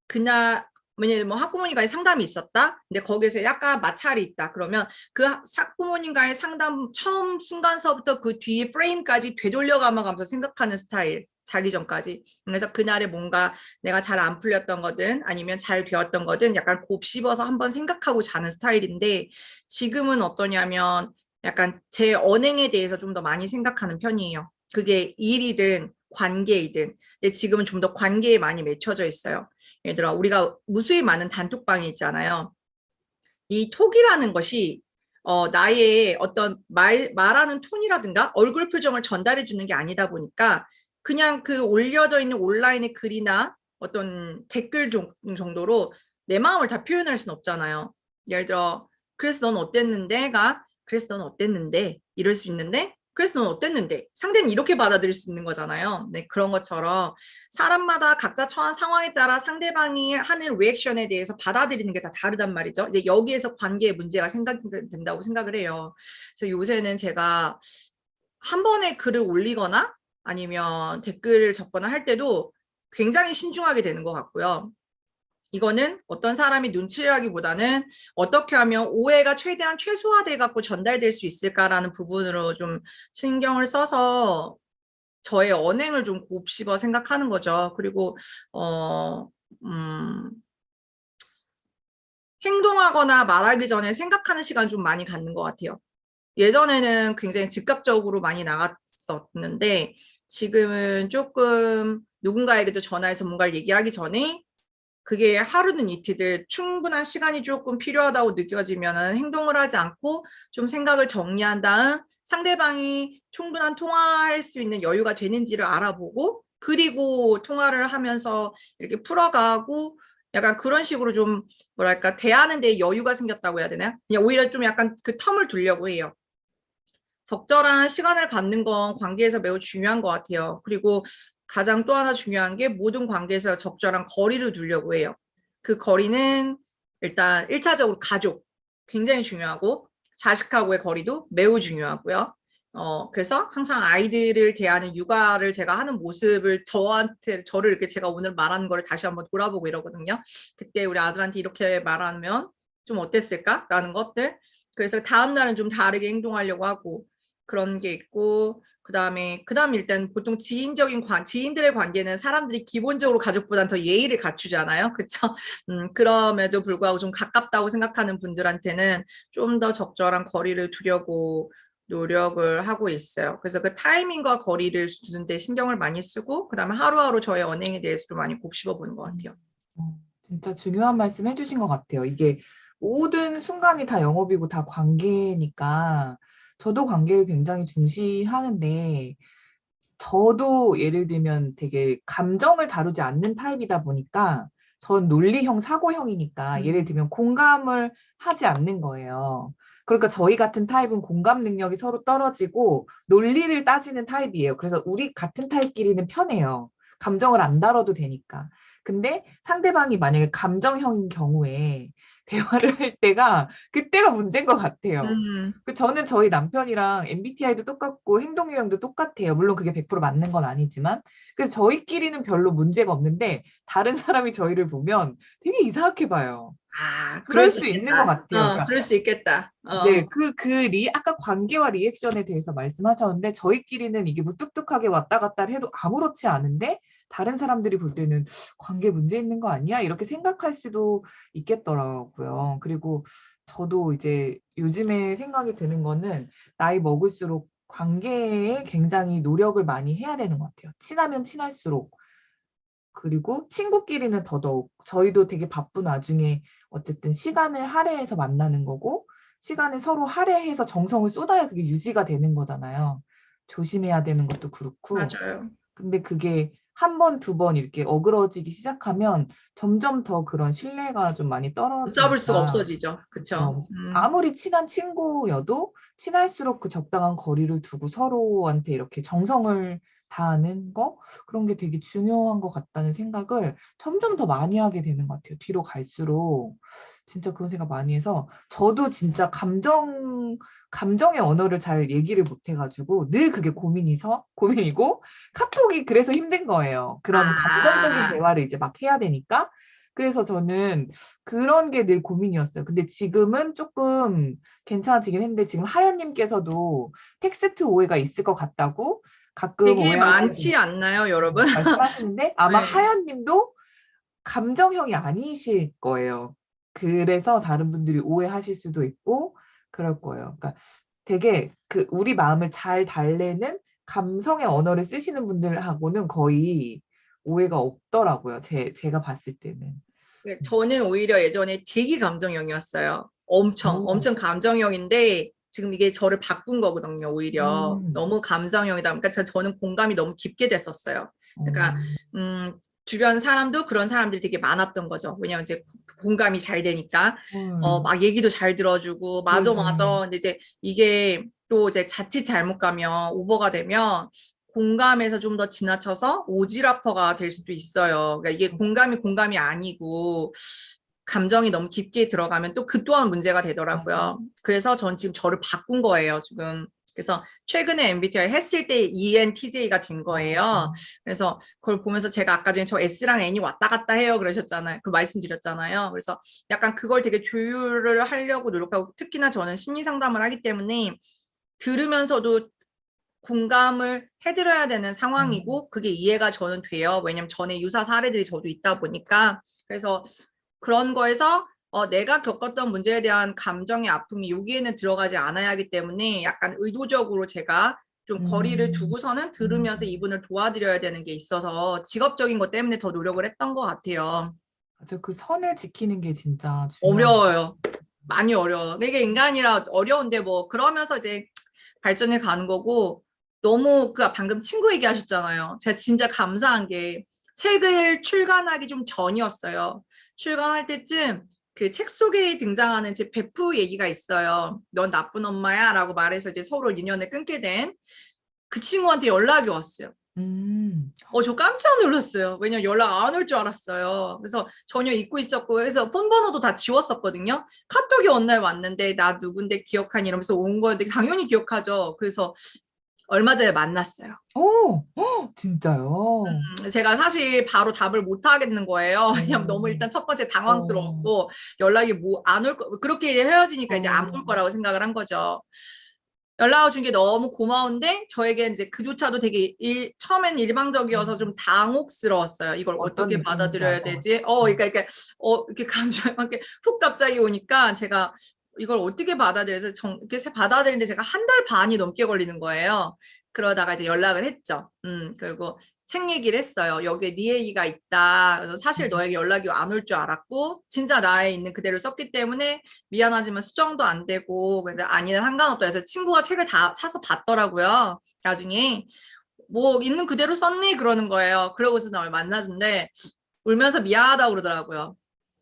그날 만약에 뭐 학부모님과의 상담이 있었다. 근데 거기서 약간 마찰이 있다. 그러면 그 학부모님과의 상담 처음 순간서부터 그 뒤에 프레임까지 되돌려가면서 생각하는 스타일. 자기 전까지. 그래서 그날에 뭔가 내가 잘 안 풀렸던 거든 아니면 잘 되었던 거든 약간 곱씹어서 한번 생각하고 자는 스타일인데 지금은 어떠냐면 약간 제 언행에 대해서 좀 더 많이 생각하는 편이에요. 그게 일이든 관계이든. 근데 지금은 좀 더 관계에 많이 맺혀져 있어요. 예를 들어 우리가 무수히 많은 단톡방이 있잖아요. 이 톡이라는 것이 나의 어떤 말하는 톤이라든가 얼굴 표정을 전달해 주는 게 아니다 보니까 그냥 그 올려져 있는 온라인의 글이나 어떤 댓글 정도로 내 마음을 다 표현할 수는 없잖아요. 예를 들어 그래서 넌 어땠는데가 그래서 넌 어땠는데 이럴 수 있는데 그래서 넌 어땠는데 상대는 이렇게 받아들일 수 있는 거잖아요. 네, 그런 것처럼 사람마다 각자 처한 상황에 따라 상대방이 하는 리액션에 대해서 받아들이는 게 다 다르단 말이죠. 이제 여기에서 관계의 문제가 생각된다고 생각을 해요. 그래서 요새는 제가 한 번에 글을 올리거나 아니면 댓글을 적거나 할 때도 굉장히 신중하게 되는 것 같고요. 이거는 어떤 사람이 눈치를 하기보다는 어떻게 하면 오해가 최대한 최소화돼 갖고 전달될 수 있을까라는 부분으로 좀 신경을 써서 저의 언행을 좀 곱씹어 생각하는 거죠. 그리고 어, 음, 행동하거나 말하기 전에 생각하는 시간 좀 많이 갖는 것 같아요. 예전에는 굉장히 즉각적으로 많이 나갔었는데 지금은 조금 누군가에게도 전화해서 뭔가를 얘기하기 전에 그게 하루는 이틀들 충분한 시간이 조금 필요하다고 느껴지면 행동을 하지 않고 좀 생각을 정리한 다음 상대방이 충분한 통화할 수 있는 여유가 되는지를 알아보고 그리고 통화를 하면서 이렇게 풀어가고 약간 그런 식으로 좀 뭐랄까 대하는 데 여유가 생겼다고 해야 되나요? 그냥 오히려 좀 약간 그 텀을 두려고 해요. 적절한 시간을 갖는 건 관계에서 매우 중요한 것 같아요. 그리고 가장 또 하나 중요한 게 모든 관계에서 적절한 거리를 두려고 해요. 그 거리는 일단 1차적으로 가족 굉장히 중요하고 자식하고의 거리도 매우 중요하고요. 그래서 항상 아이들을 대하는 육아를 제가 하는 모습을 저를 이렇게 제가 오늘 말하는 거를 다시 한번 돌아보고 이러거든요. 그때 우리 아들한테 이렇게 말하면 좀 어땠을까라는 것들. 그래서 다음 날은 좀 다르게 행동하려고 하고 그런 게 있고 그다음 일단 보통 지인들의 관계는 사람들이 기본적으로 가족보다는 더 예의를 갖추잖아요. 그렇죠? 그럼에도 불구하고 좀 가깝다고 생각하는 분들한테는 좀 더 적절한 거리를 두려고 노력을 하고 있어요. 그래서 그 타이밍과 거리를 두는데 신경을 많이 쓰고 그다음에 하루하루 저의 언행에 대해서도 많이 곱씹어 보는 것 같아요. 진짜 중요한 말씀 해주신 것 같아요. 이게 모든 순간이 다 영업이고 다 관계니까 저도 관계를 굉장히 중시하는데 저도 예를 들면 되게 감정을 다루지 않는 타입이다 보니까 전 논리형, 사고형이니까 예를 들면 공감을 하지 않는 거예요. 그러니까 저희 같은 타입은 공감 능력이 서로 떨어지고 논리를 따지는 타입이에요. 그래서 우리 같은 타입끼리는 편해요. 감정을 안 다뤄도 되니까. 근데 상대방이 만약에 감정형인 경우에 대화를 할 때가 그때가 문제인 것 같아요. 음, 저는 저희 남편이랑 MBTI도 똑같고 행동 유형도 똑같아요. 물론 그게 100% 맞는 건 아니지만. 그래서 저희끼리는 별로 문제가 없는데 다른 사람이 저희를 보면 되게 이상하게 봐요. 그럴 그럴 수 수 있는 것 있겠다. 같아요. 그러니까 그럴 수 있겠다. 네, 아까 관계와 리액션에 대해서 말씀하셨는데, 저희끼리는 이게 무뚝뚝하게 왔다 갔다 해도 아무렇지 않은데, 다른 사람들이 볼 때는 관계 문제 있는 거 아니야? 이렇게 생각할 수도 있겠더라고요. 그리고 저도 이제 요즘에 생각이 드는 거는, 나이 먹을수록 관계에 굉장히 노력을 많이 해야 되는 것 같아요. 친하면 친할수록. 그리고 친구끼리는 더더욱 저희도 되게 바쁜 와중에 어쨌든 시간을 할애해서 만나는 거고 시간을 서로 할애해서 정성을 쏟아야 그게 유지가 되는 거잖아요. 조심해야 되는 것도 그렇고. 맞아요. 근데 그게 한 번, 두 번 이렇게 어그러지기 시작하면 점점 더 그런 신뢰가 좀 많이 붙잡을 수가 떨어지니까 없어지죠. 그쵸? 그쵸. 아무리 친한 친구여도 친할수록 그 적당한 거리를 두고 서로한테 이렇게 정성을 다하는 거 그런 게 되게 중요한 것 같다는 생각을 점점 더 많이 하게 되는 것 같아요. 뒤로 갈수록 진짜 그런 생각 많이 해서 저도 진짜 감정의 언어를 잘 얘기를 못 해가지고 늘 그게 고민이고 카톡이 그래서 힘든 거예요. 그런 감정적인 아, 대화를 이제 막 해야 되니까. 그래서 저는 그런 게 늘 고민이었어요. 근데 지금은 조금 괜찮아지긴 했는데 지금 하연님께서도 텍스트 오해가 있을 것 같다고 가끔 되게 오해하시는 많지 않나요, 여러분? 말씀하시는데 아마 네. 하연님도 감정형이 아니실 거예요. 그래서 다른 분들이 오해하실 수도 있고 그럴 거예요. 그러니까 되게 그 우리 마음을 잘 달래는 감성의 언어를 쓰시는 분들하고는 거의 오해가 없더라고요. 제가 봤을 때는. 네, 저는 오히려 예전에 되게 감정형이었어요. 엄청, 오, 엄청 감정형인데, 지금 이게 저를 바꾼 거거든요, 오히려. 음, 너무 감정형이다. 그러니까 저는 공감이 너무 깊게 됐었어요. 그러니까, 어, 주변 사람도 그런 사람들이 되게 많았던 거죠. 왜냐면 이제 공감이 잘 되니까, 헐, 막 얘기도 잘 들어주고, 맞아, 네네. 맞아. 근데 이제 이게 또 이제 자칫 잘못 가면, 오버가 되면, 공감에서 좀 더 지나쳐서 오지라퍼가 될 수도 있어요. 그러니까 이게 공감이 아니고 감정이 너무 깊게 들어가면 또 그 또한 문제가 맞아. 되더라고요. 그래서 전 지금 저를 바꾼 거예요, 지금. 그래서 최근에 MBTI 했을 때 ENTJ가 된 거예요. 어, 그래서 그걸 보면서 제가 아까 전에 저 S랑 N이 왔다 갔다 해요 그러셨잖아요. 그 말씀드렸잖아요. 그래서 약간 그걸 되게 조율을 하려고 노력하고 특히나 저는 심리 상담을 하기 때문에 들으면서도 공감을 해드려야 되는 음, 상황이고 그게 이해가 저는 돼요. 왜냐면 전에 유사 사례들이 저도 있다 보니까 그래서 그런 거에서 내가 겪었던 문제에 대한 감정의 아픔이 여기에는 들어가지 않아야 하기 때문에 약간 의도적으로 제가 좀 거리를 음, 두고서는 들으면서 음. 이분을 도와드려야 되는 게 있어서 직업적인 것 때문에 더 노력을 했던 것 같아요. 맞아. 그 선을 지키는 게 진짜 중요한 거. 어려워요. 많이 어려워요. 이게 인간이라 어려운데 뭐 그러면서 이제 발전해 가는 거고 너무 그 방금 친구 얘기하셨잖아요. 제가 진짜 감사한 게 책을 출간하기 좀 전이었어요. 출간할 때쯤 그 책 속에 등장하는 제 베프 얘기가 있어요. 넌 나쁜 엄마야라고 말해서 이제 서로 인연을 끊게 된 그 친구한테 연락이 왔어요. 음, 저 깜짝 놀랐어요. 왜냐면 연락 안 올 줄 알았어요. 그래서 전혀 잊고 있었고, 그래서 폰 번호도 다 지웠었거든요. 카톡이 어느 날 왔는데, 나 누군데 기억하니? 이러면서 온 거였는데, 당연히 기억하죠. 그래서 얼마 전에 만났어요. 오, 진짜요? 제가 사실 바로 답을 못 하겠는 거예요. 왜냐면 너무 어, 일단 첫 번째 어, 당황스러웠고, 연락이 뭐 안 올 거, 그렇게 헤어지니까 이제 안 올 어, 거라고 생각을 한 거죠. 연락 준 게 너무 고마운데 저에게 이제 그조차도 되게 처음엔 일방적이어서 좀 당혹스러웠어요. 이걸 어떤 어떻게 느낌인지 알 받아들여야 것 되지? 같아요. 이렇게 이렇게 감정이 이렇게 훅 갑자기 오니까 제가 이걸 어떻게 받아들여서 이렇게 받아들이는데 제가 한 달 반이 넘게 걸리는 거예요. 그러다가 이제 연락을 했죠. 그리고 책 얘기를 했어요. 여기에 네 얘기가 있다. 그래서 사실 너에게 연락이 안 올 줄 알았고 진짜 나에 있는 그대로 썼기 때문에 미안하지만 수정도 안 되고 근데 아니는 상관없다 해서 친구가 책을 다 사서 봤더라고요. 나중에 뭐 있는 그대로 썼니 그러는 거예요. 그러고서 날 만나준데 울면서 미안하다고 그러더라고요.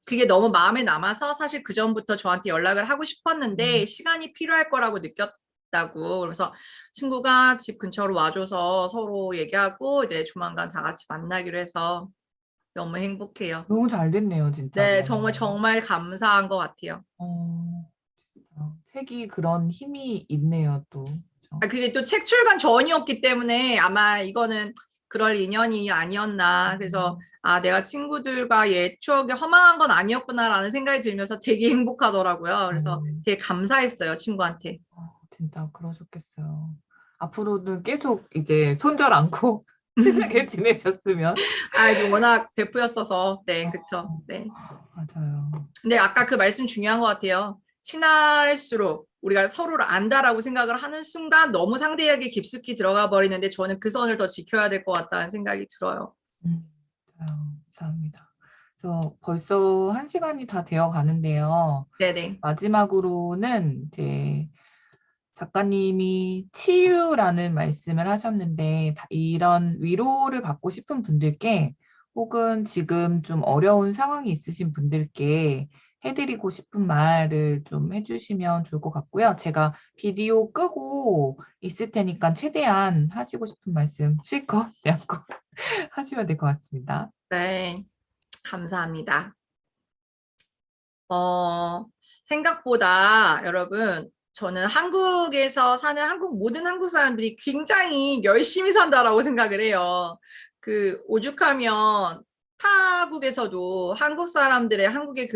그게 너무 마음에 남아서 사실 그 전부터 저한테 연락을 하고 싶었는데 시간이 필요할 거라고 느꼈다고. 그래서 친구가 집 근처로 와줘서 서로 얘기하고 이제 조만간 다 같이 만나기로 해서 너무 행복해요. 너무 잘 됐네요, 네, 진짜로. 정말 정말 감사한 것 같아요. 진짜. 책이 그런 힘이 있네요, 또. 그죠? 그게 또 책 출간 전이었기 때문에 아마 이거는 그럴 인연이 아니었나. 그래서 음, 내가 친구들과 옛 추억이 허망한 건 아니었구나라는 생각이 들면서 되게 행복하더라고요. 그래서 어, 되게 감사했어요, 친구한테. 진짜 그러셨겠어요. 앞으로는 계속 이제 손절 않고 친하게 지내셨으면. 이게 워낙 베프였어서, 네, 그쵸. 어, 네. 맞아요. 근데 아까 그 말씀 중요한 것 같아요. 친할수록 우리가 서로를 안다라고 생각을 하는 순간 너무 상대에게 깊숙이 들어가 버리는데 저는 그 선을 더 지켜야 될 것 같다는 생각이 들어요. 맞아요. 감사합니다. 그래서 벌써 한 시간이 다 되어 가는데요. 네네. 마지막으로는 이제 작가님이 치유라는 말씀을 하셨는데 이런 위로를 받고 싶은 분들께 혹은 지금 좀 어려운 상황이 있으신 분들께 해드리고 싶은 말을 좀 해주시면 좋을 것 같고요. 제가 비디오 끄고 있을 테니까 최대한 하시고 싶은 말씀 실컷 양껏 하시면 될 것 같습니다. 네, 감사합니다. 생각보다 여러분, 저는 한국에서 사는 모든 한국 사람들이 굉장히 열심히 산다라고 생각을 해요. 오죽하면 타국에서도 한국 사람들의 한국의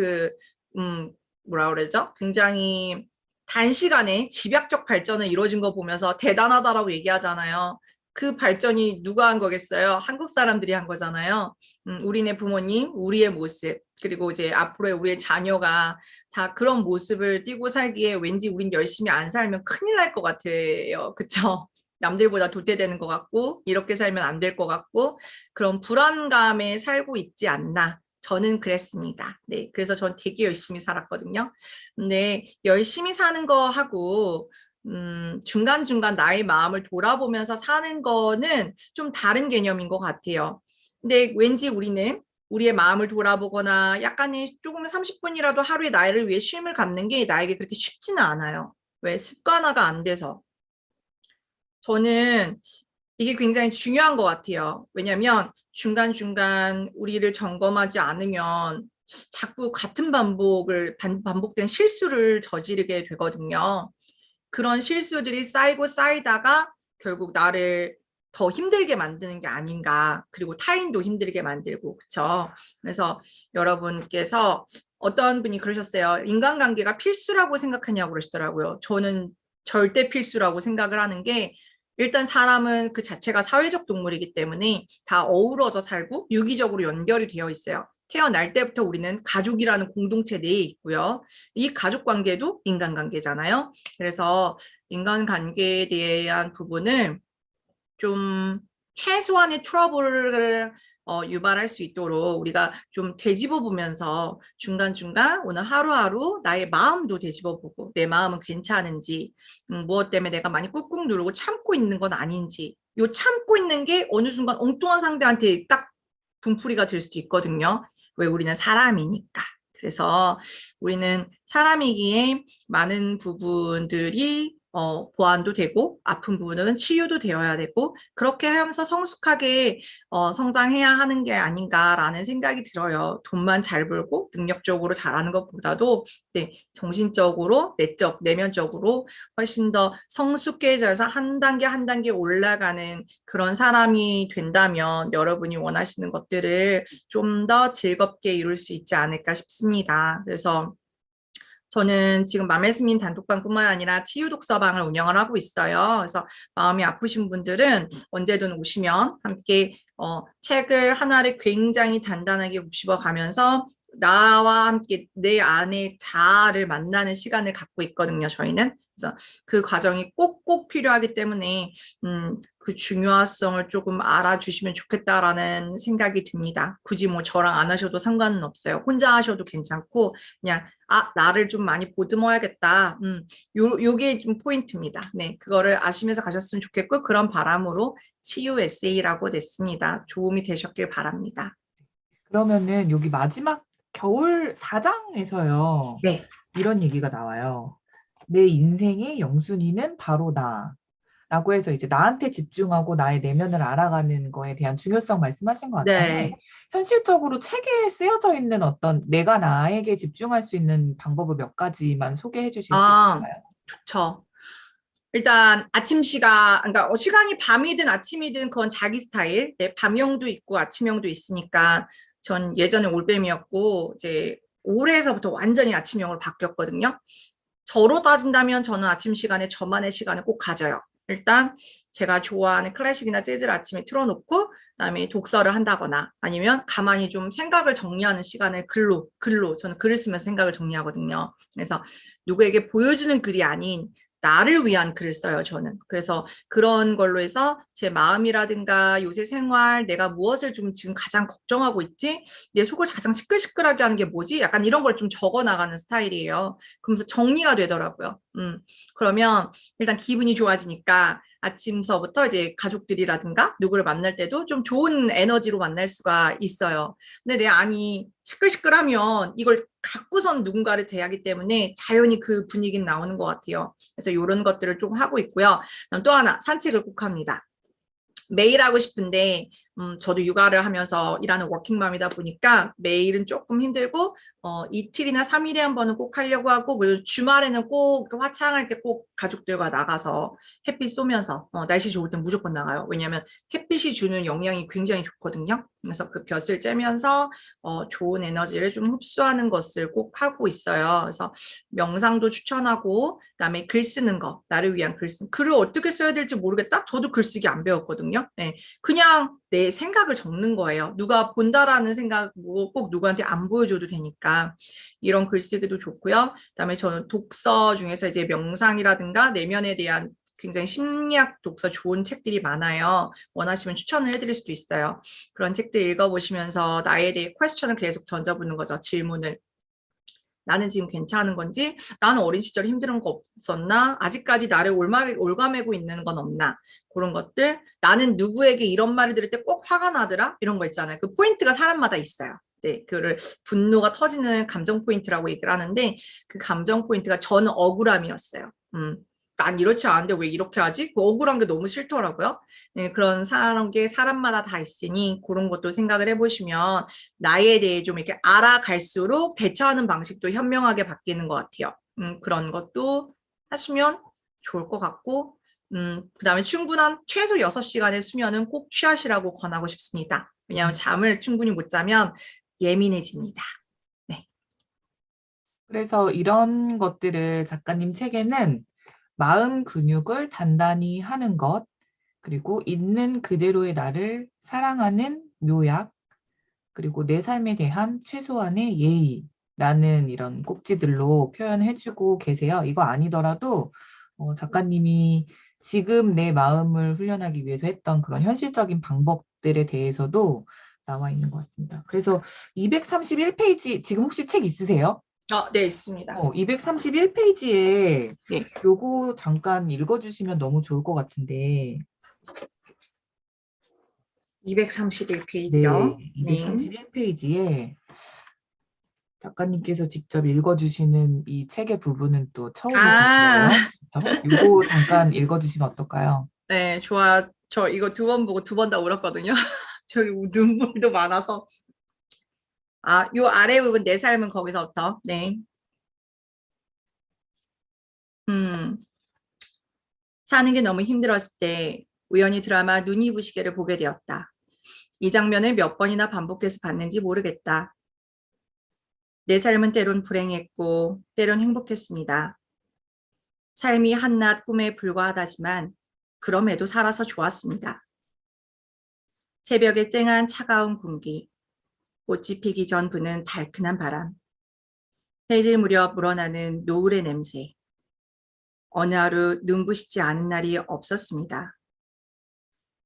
음, 뭐라 그러죠? 굉장히 단시간에 집약적 발전을 이루어진 거 보면서 대단하다라고 얘기하잖아요. 그 발전이 누가 한 거겠어요? 한국 사람들이 한 거잖아요. 우리네 부모님, 우리의 모습, 그리고 이제 앞으로의 우리의 자녀가 다 그런 모습을 띠고 살기에 왠지 우린 열심히 안 살면 큰일 날 것 같아요. 그쵸? 남들보다 도태되는 것 같고, 이렇게 살면 안 될 것 같고, 그런 불안감에 살고 있지 않나. 저는 그랬습니다. 네. 그래서 전 되게 열심히 살았거든요. 근데 열심히 사는 거 하고, 중간중간 나의 마음을 돌아보면서 사는 거는 좀 다른 개념인 것 같아요. 근데 왠지 우리는 우리의 마음을 돌아보거나 약간의 조금 30분이라도 하루에 나를 위해 쉼을 갖는 게 나에게 그렇게 쉽지는 않아요. 왜? 습관화가 안 돼서. 저는 이게 굉장히 중요한 것 같아요. 왜냐하면 중간중간 우리를 점검하지 않으면 자꾸 같은 반복된 실수를 저지르게 되거든요. 그런 실수들이 쌓이고 쌓이다가 결국 나를 더 힘들게 만드는 게 아닌가. 그리고 타인도 힘들게 만들고, 그쵸? 그래서 여러분께서 어떤 분이 그러셨어요. 인간관계가 필수라고 생각하냐고 그러시더라고요. 저는 절대 필수라고 생각을 하는 게 일단 사람은 그 자체가 사회적 동물이기 때문에 다 어우러져 살고 유기적으로 연결이 되어 있어요. 태어날 때부터 우리는 가족이라는 공동체 내에 있고요. 이 가족 관계도 인간관계잖아요. 그래서 인간관계에 대한 부분을 좀 최소한의 트러블을 유발할 수 있도록 우리가 좀 되짚어 보면서 중간중간 오늘 하루하루 나의 마음도 되짚어 보고 내 마음은 괜찮은지 무엇 때문에 내가 많이 꾹꾹 누르고 참고 있는 건 아닌지 요 참고 있는 게 어느 순간 엉뚱한 상대한테 딱 분풀이가 될 수도 있거든요. 왜 우리는 사람이니까. 그래서 우리는 사람이기에 많은 부분들이 보완도 되고 아픈 부분은 치유도 되어야 되고 그렇게 하면서 성숙하게 성장해야 하는 게 아닌가라는 생각이 들어요. 돈만 잘 벌고 능력적으로 잘하는 것보다도 네, 정신적으로, 내적, 내면적으로 훨씬 더 성숙해져서 한 단계 한 단계 올라가는 그런 사람이 된다면 여러분이 원하시는 것들을 좀 더 즐겁게 이룰 수 있지 않을까 싶습니다. 그래서 저는 지금 맘에스민 단톡방뿐만 아니라 치유 독서방을 운영을 하고 있어요. 그래서 마음이 아프신 분들은 언제든 오시면 함께 책을 하나를 굉장히 단단하게 곱씹어 가면서 나와 함께 내 안의 자아를 만나는 시간을 갖고 있거든요, 저희는. 그래서 그 과정이 꼭꼭 필요하기 때문에 그 중요성을 조금 알아주시면 좋겠다라는 생각이 듭니다. 굳이 뭐 저랑 안 하셔도 상관은 없어요. 혼자 하셔도 괜찮고 그냥 나를 좀 많이 보듬어야겠다. 요게 좀 포인트입니다. 네, 그거를 아시면서 가셨으면 좋겠고 그런 바람으로 치유 에세이라고 냈습니다. 도움이 되셨길 바랍니다. 그러면은 여기 마지막 겨울 4장에서요. 네. 이런 얘기가 나와요. 내 인생의 영순이는 바로 나. 라고 해서 이제 나한테 집중하고 나의 내면을 알아가는 거에 대한 중요성 말씀하신 것 같은데, 네. 현실적으로 책에 쓰여져 있는 어떤 내가 나에게 집중할 수 있는 방법을 몇 가지만 소개해 주실 수 아, 있을까요? 좋죠. 일단 아침 시간, 그러니까 시간이 밤이든 아침이든 그건 자기 스타일. 네, 밤형도 있고 아침형도 있으니까 전 예전에 올빼미였고 이제 올해서부터 완전히 아침형으로 바뀌었거든요. 저로 따진다면 저는 아침 시간에 저만의 시간을 꼭 가져요. 일단 제가 좋아하는 클래식이나 재즈를 아침에 틀어놓고 그다음에 독서를 한다거나 아니면 가만히 좀 생각을 정리하는 시간을 글로 저는 글을 쓰면서 생각을 정리하거든요. 그래서 누구에게 보여주는 글이 아닌 나를 위한 글을 써요, 저는. 그래서 그런 걸로 해서 제 마음이라든가 요새 생활, 내가 무엇을 좀 지금 가장 걱정하고 있지? 내 속을 가장 시끌시끌하게 하는 게 뭐지? 약간 이런 걸 좀 적어 나가는 스타일이에요. 그러면서 정리가 되더라고요. 그러면 일단 기분이 좋아지니까 아침서부터 이제 가족들이라든가 누구를 만날 때도 좀 좋은 에너지로 만날 수가 있어요. 근데 내 안이 시끌시끌하면 이걸 갖고선 누군가를 대하기 때문에 자연히 그 분위기는 나오는 것 같아요. 그래서 이런 것들을 좀 하고 있고요. 그다음 또 하나, 산책을 꼭 합니다. 매일 하고 싶은데 저도 육아를 하면서 일하는 워킹맘이다 보니까 매일은 조금 힘들고 이틀이나 3일에 한 번은 꼭 하려고 하고, 그리고 주말에는 꼭 화창할 때 꼭 가족들과 나가서 햇빛 쏘면서 날씨 좋을 땐 무조건 나가요. 왜냐하면 햇빛이 주는 영향이 굉장히 좋거든요. 그래서 그 볕을 쬐면서 좋은 에너지를 좀 흡수하는 것을 꼭 하고 있어요. 그래서 명상도 추천하고, 그다음에 글 쓰는 거, 나를 위한 글을 어떻게 써야 될지 모르겠다. 저도 글쓰기 안 배웠거든요. 네, 그냥 내 생각을 적는 거예요. 누가 본다라는 생각, 꼭 누구한테 안 보여줘도 되니까 이런 글쓰기도 좋고요. 그다음에 저는 독서 중에서 이제 명상이라든가 내면에 대한 굉장히 심리학 독서 좋은 책들이 많아요. 원하시면 추천을 해드릴 수도 있어요. 그런 책들 읽어보시면서 나에 대해 퀘스천을 계속 던져보는 거죠. 질문을. 나는 지금 괜찮은 건지, 나는 어린 시절에 힘든 거 없었나, 아직까지 나를 올가매고 있는 건 없나, 그런 것들. 나는 누구에게 이런 말을 들을 때 꼭 화가 나더라, 이런 거 있잖아요. 그 포인트가 사람마다 있어요. 네, 그를 분노가 터지는 감정 포인트라고 얘기를 하는데, 그 감정 포인트가 저는 억울함이었어요. 난 이렇지 않은데 왜 이렇게 하지? 그 억울한 게 너무 싫더라고요. 네, 그런 사람 게 사람마다 다 있으니 그런 것도 생각을 해보시면 나에 대해 좀 이렇게 알아갈수록 대처하는 방식도 현명하게 바뀌는 것 같아요. 그런 것도 하시면 좋을 것 같고, 그다음에 충분한 최소 6시간의 수면은 꼭 취하시라고 권하고 싶습니다. 왜냐하면 잠을 충분히 못 자면 예민해집니다. 네. 그래서 이런 것들을 작가님 책에는 마음 근육을 단단히 하는 것, 그리고 있는 그대로의 나를 사랑하는 묘약, 그리고 내 삶에 대한 최소한의 예의라는 이런 꼭지들로 표현해주고 계세요. 이거 아니더라도 작가님이 지금 내 마음을 훈련하기 위해서 했던 그런 현실적인 방법들에 대해서도 나와 있는 것 같습니다. 그래서 231페이지, 지금 혹시 책 있으세요? 네, 있습니다. 231페이지에 네. 요거 잠깐 읽어주시면 너무 좋을 것 같은데. 231페이지요. 네, 네. 231페이지에 작가님께서 직접 읽어주시는 이 책의 부분은 또 처음이실 아, 거예요. 그렇죠? 이거 잠깐 읽어주시면 어떨까요? 네, 좋아. 저 이거 2번 보고 2번 다 울었거든요. 저기 눈물도 많아서. 요 아래 부분 내 삶은 거기서부터. 네. 음, 사는 게 너무 힘들었을 때 우연히 드라마 눈이 부시게를 보게 되었다. 이 장면을 몇 번이나 반복해서 봤는지 모르겠다. 내 삶은 때론 불행했고 때론 행복했습니다. 삶이 한낱 꿈에 불과하다지만 그럼에도 살아서 좋았습니다. 새벽에 쨍한 차가운 공기, 꽃이 피기 전 부는 달큰한 바람, 해질 무렵 물어나는 노을의 냄새. 어느 하루 눈부시지 않은 날이 없었습니다.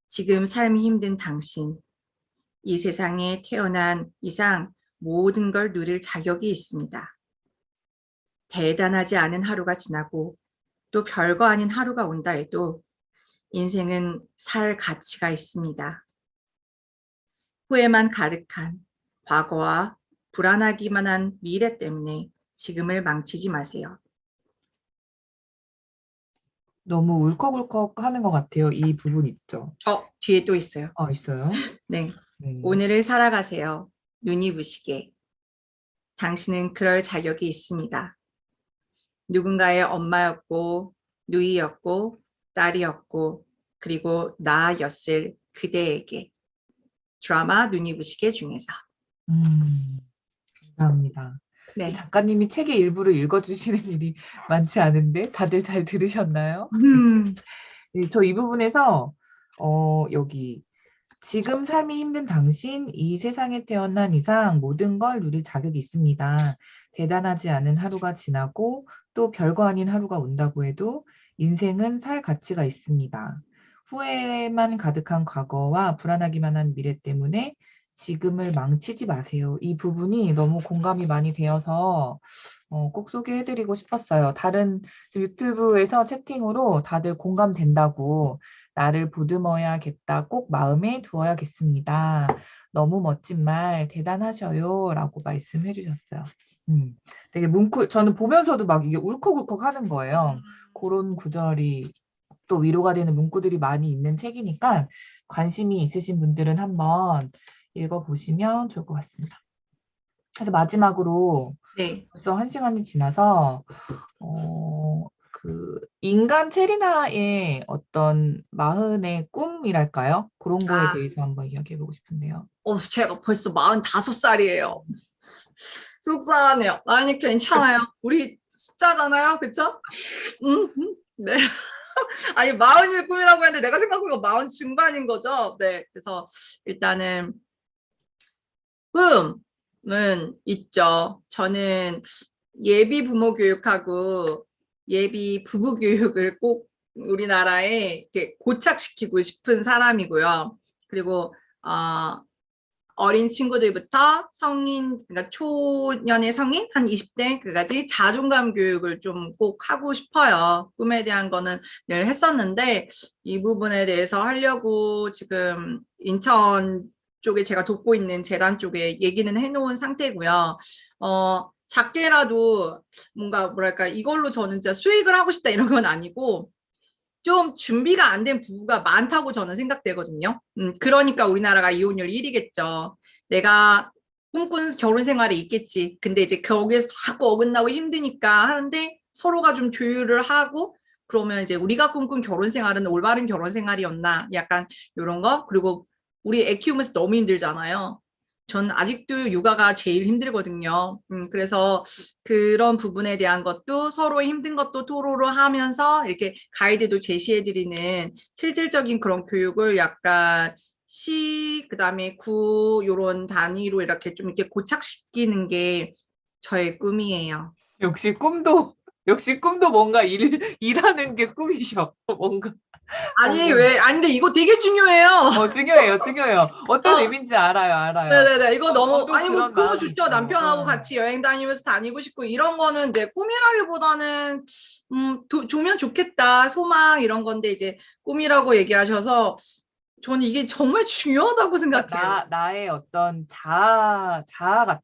지금 삶이 힘든 당신, 이 세상에 태어난 이상 모든 걸 누릴 자격이 있습니다. 대단하지 않은 하루가 지나고 또 별거 아닌 하루가 온다 해도 인생은 살 가치가 있습니다. 후회만 가득한 과거와 불안하기만 한 미래 때문에 지금을 망치지 마세요. 너무 울컥울컥 하는 것 같아요. 이 부분 있죠? 뒤에 또 있어요. 있어요? 네. 네. 오늘을 살아가세요. 눈이 부시게. 당신은 그럴 자격이 있습니다. 누군가의 엄마였고, 누이였고, 딸이었고, 그리고 나였을 그대에게. 드라마 눈이 부시게 중에서. 감사합니다. 네. 작가님이 책의 일부를 읽어주시는 일이 많지 않은데 다들 잘 들으셨나요? 네, 저 이 부분에서 여기 지금 삶이 힘든 당신, 이 세상에 태어난 이상 모든 걸 누릴 자격이 있습니다. 대단하지 않은 하루가 지나고 또 별거 아닌 하루가 온다고 해도 인생은 살 가치가 있습니다. 후회만 가득한 과거와 불안하기만 한 미래 때문에 지금을 망치지 마세요. 이 부분이 너무 공감이 많이 되어서 꼭 소개해드리고 싶었어요. 다른 지금 유튜브에서 채팅으로 다들 공감된다고 나를 보듬어야겠다. 꼭 마음에 두어야겠습니다. 너무 멋진 말 대단하셔요. 라고 말씀해 주셨어요. 되게 저는 보면서도 막 이게 울컥울컥 하는 거예요. 그런 구절이 또 위로가 되는 문구들이 많이 있는 책이니까 관심이 있으신 분들은 한번 읽어보시면 좋을 것 같습니다. 그래서 마지막으로 네. 벌써 1시간이 지나서 그 인간 체리나의 어떤 마흔의 꿈이랄까요? 그런 거에 아, 대해서 한번 이야기해보고 싶은데요. 제가 벌써 45살이에요. 속상하네요. 아니, 괜찮아요. 우리 숫자잖아요. 그쵸? 네. 아니, 마흔일 꿈이라고 했는데 내가 생각해보니까 마흔 중반인 거죠. 네. 그래서 일단은 꿈은 있죠. 저는 예비 부모 교육하고 예비 부부 교육을 꼭 우리나라에 이렇게 고착시키고 싶은 사람이고요. 그리고 어린 친구들부터 성인, 그러니까 초년의 성인 한 20대까지 자존감 교육을 좀 꼭 하고 싶어요. 꿈에 대한 거는 늘 했었는데 이 부분에 대해서 하려고 지금 인천 쪽에 제가 돕고 있는 재단 쪽에 얘기는 해놓은 상태고요. 작게라도 뭔가 뭐랄까 이걸로 저는 진짜 수익을 하고 싶다 이런 건 아니고 좀 준비가 안 된 부부가 많다고 저는 생각되거든요. 그러니까 우리나라가 이혼율 1위겠죠. 내가 꿈꾼 결혼 생활이 있겠지. 근데 이제 거기에서 자꾸 어긋나고 힘드니까 하는데 서로가 좀 조율을 하고 그러면 이제 우리가 꿈꾼 결혼 생활은 올바른 결혼 생활이었나? 약간 이런 거. 그리고 우리 애 키우면서 너무 힘들잖아요. 전 아직도 육아가 제일 힘들거든요. 그래서 그런 부분에 대한 것도 서로 힘든 것도 토로를 하면서 이렇게 가이드도 제시해드리는 실질적인 그런 교육을 약간 그다음에 요런 단위로 이렇게 좀 이렇게 고착시키는 게 저의 꿈이에요. 역시 꿈도 역시 꿈도 뭔가 일하는 게 꿈이셔. 뭔가 아니, 뭔가 왜? 아니, 근데 이거 되게 중요해요. 중요해요, 중요해요. 어떤 어, 의미인지 알아요, 알아요. 네네네. 이거 너무, 저도 아니, 뭐, 그런 그거 마음이 좋죠. 있어요. 남편하고 같이 여행 다니면서 다니고 싶고, 이런 거는 내 꿈이라기보다는, 조면 좋겠다. 소망, 이런 건데, 이제, 꿈이라고 얘기하셔서, 저는 이게 정말 중요하다고 그러니까 생각해요. 나의 어떤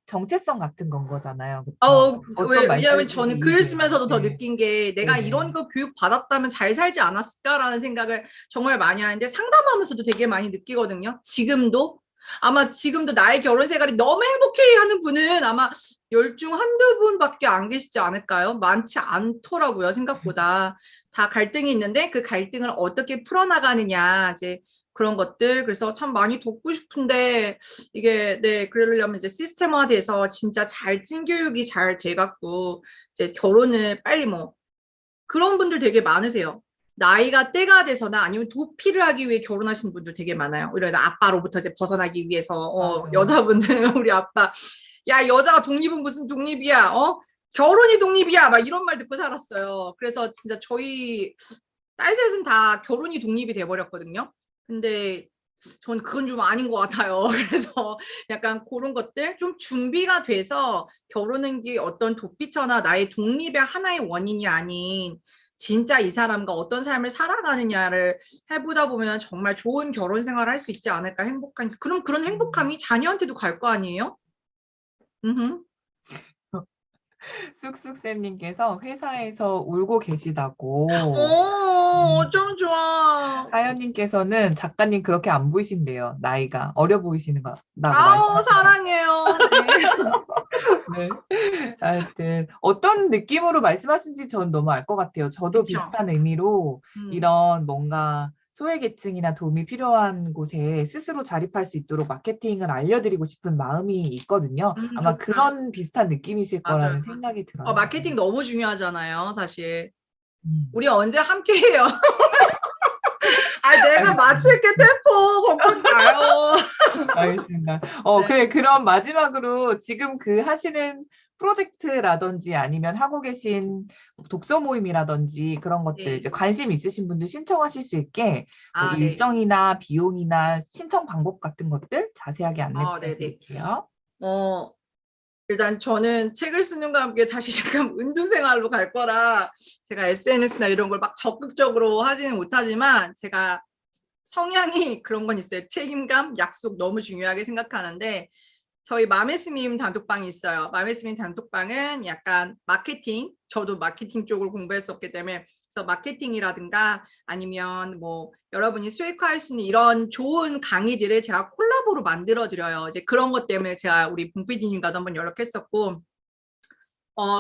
정체성 같은 건 거잖아요. 그쵸? 어떤 왜냐면 말씀이신지 저는 글을 이해돼요. 쓰면서도 더 네. 느낀 게 내가 네네. 이런 거 교육 받았다면 잘 살지 않았을까라는 생각을 정말 많이 하는데 상담하면서도 되게 많이 느끼거든요. 지금도 아마 지금도 나의 결혼 생활이 너무 행복해 하는 분은 아마 열 중 한두 분밖에 안 계시지 않을까요? 많지 않더라고요. 생각보다 다 갈등이 있는데 그 갈등을 어떻게 풀어나가느냐 이제 그런 것들 그래서 참 많이 돕고 싶은데 이게 네 그러려면 이제 시스템화돼서 진짜 잘 찐교육이 잘 돼갖고 이제 결혼을 빨리 뭐 그런 분들 되게 많으세요. 나이가 때가 돼서나 아니면 도피를 하기 위해 결혼하시는 분들 되게 많아요. 이러다 아빠로부터 이제 벗어나기 위해서 맞아. 여자분들은 우리 아빠 야 여자가 독립은 무슨 독립이야 결혼이 독립이야 막 이런 말 듣고 살았어요. 그래서 진짜 저희 딸 셋은 다 결혼이 독립이 돼버렸거든요. 근데 전 그건 좀 아닌 것 같아요. 그래서 약간 그런 것들 좀 준비가 돼서 결혼은 게 어떤 도피처나 나의 독립의 하나의 원인이 아닌 진짜 이 사람과 어떤 삶을 살아가느냐를 해보다 보면 정말 좋은 결혼 생활을 할 수 있지 않을까 행복한 그럼 그런 행복함이 자녀한테도 갈 거 아니에요? 음. 쑥쑥쌤님께서 회사에서 울고 계시다고. 음, 좀 좋아. 하연님께서는 작가님 그렇게 안 보이신대요. 나이가 어려 보이시다고 아우 말씀하시네요. 사랑해요. 네. 네. 하여튼 어떤 느낌으로 말씀하신지 전 너무 알 것 같아요. 저도 그쵸. 비슷한 의미로 음. 이런 뭔가 소외계층이나 도움이 필요한 곳에 스스로 자립할 수 있도록 마케팅을 알려드리고 싶은 마음이 있거든요. 아마 좋다. 그런 비슷한 느낌이실 맞아요, 거라는 맞아요. 생각이 들어요. 마케팅 너무 중요하잖아요, 사실. 음. 우리 언제 함께 해요? 아, 내가 알겠습니다. 맞출게, 템포. 걱정 마요. 알겠습니다. 네. 그래, 그럼 마지막으로 지금 그 하시는 프로젝트라든지 아니면 하고 계신 독서 모임이라든지 그런 것들 네. 이제 관심 있으신 분들 신청하실 수 있게 뭐 아, 네. 일정이나 비용이나 신청 방법 같은 것들 자세하게 안내 아, 네네. 부탁드릴게요. 어, 일단 저는 책을 쓰는과 함께 다시 잠깐 은둔생활로 갈 거라 제가 SNS나 이런 걸 막 적극적으로 하지는 못하지만 제가 성향이 그런 건 있어요. 책임감, 약속 너무 중요하게 생각하는데 저희 맘에스님 단톡방이 있어요. 맘에스님 단톡방은 약간 마케팅, 저도 마케팅 쪽을 공부했었기 때문에 그래서 마케팅이라든가 아니면 뭐 여러분이 수익화할 수 있는 이런 좋은 강의들을 제가 콜라보로 만들어 드려요. 이제 그런 것 때문에 제가 우리 봉PD님과도 한번 연락했었고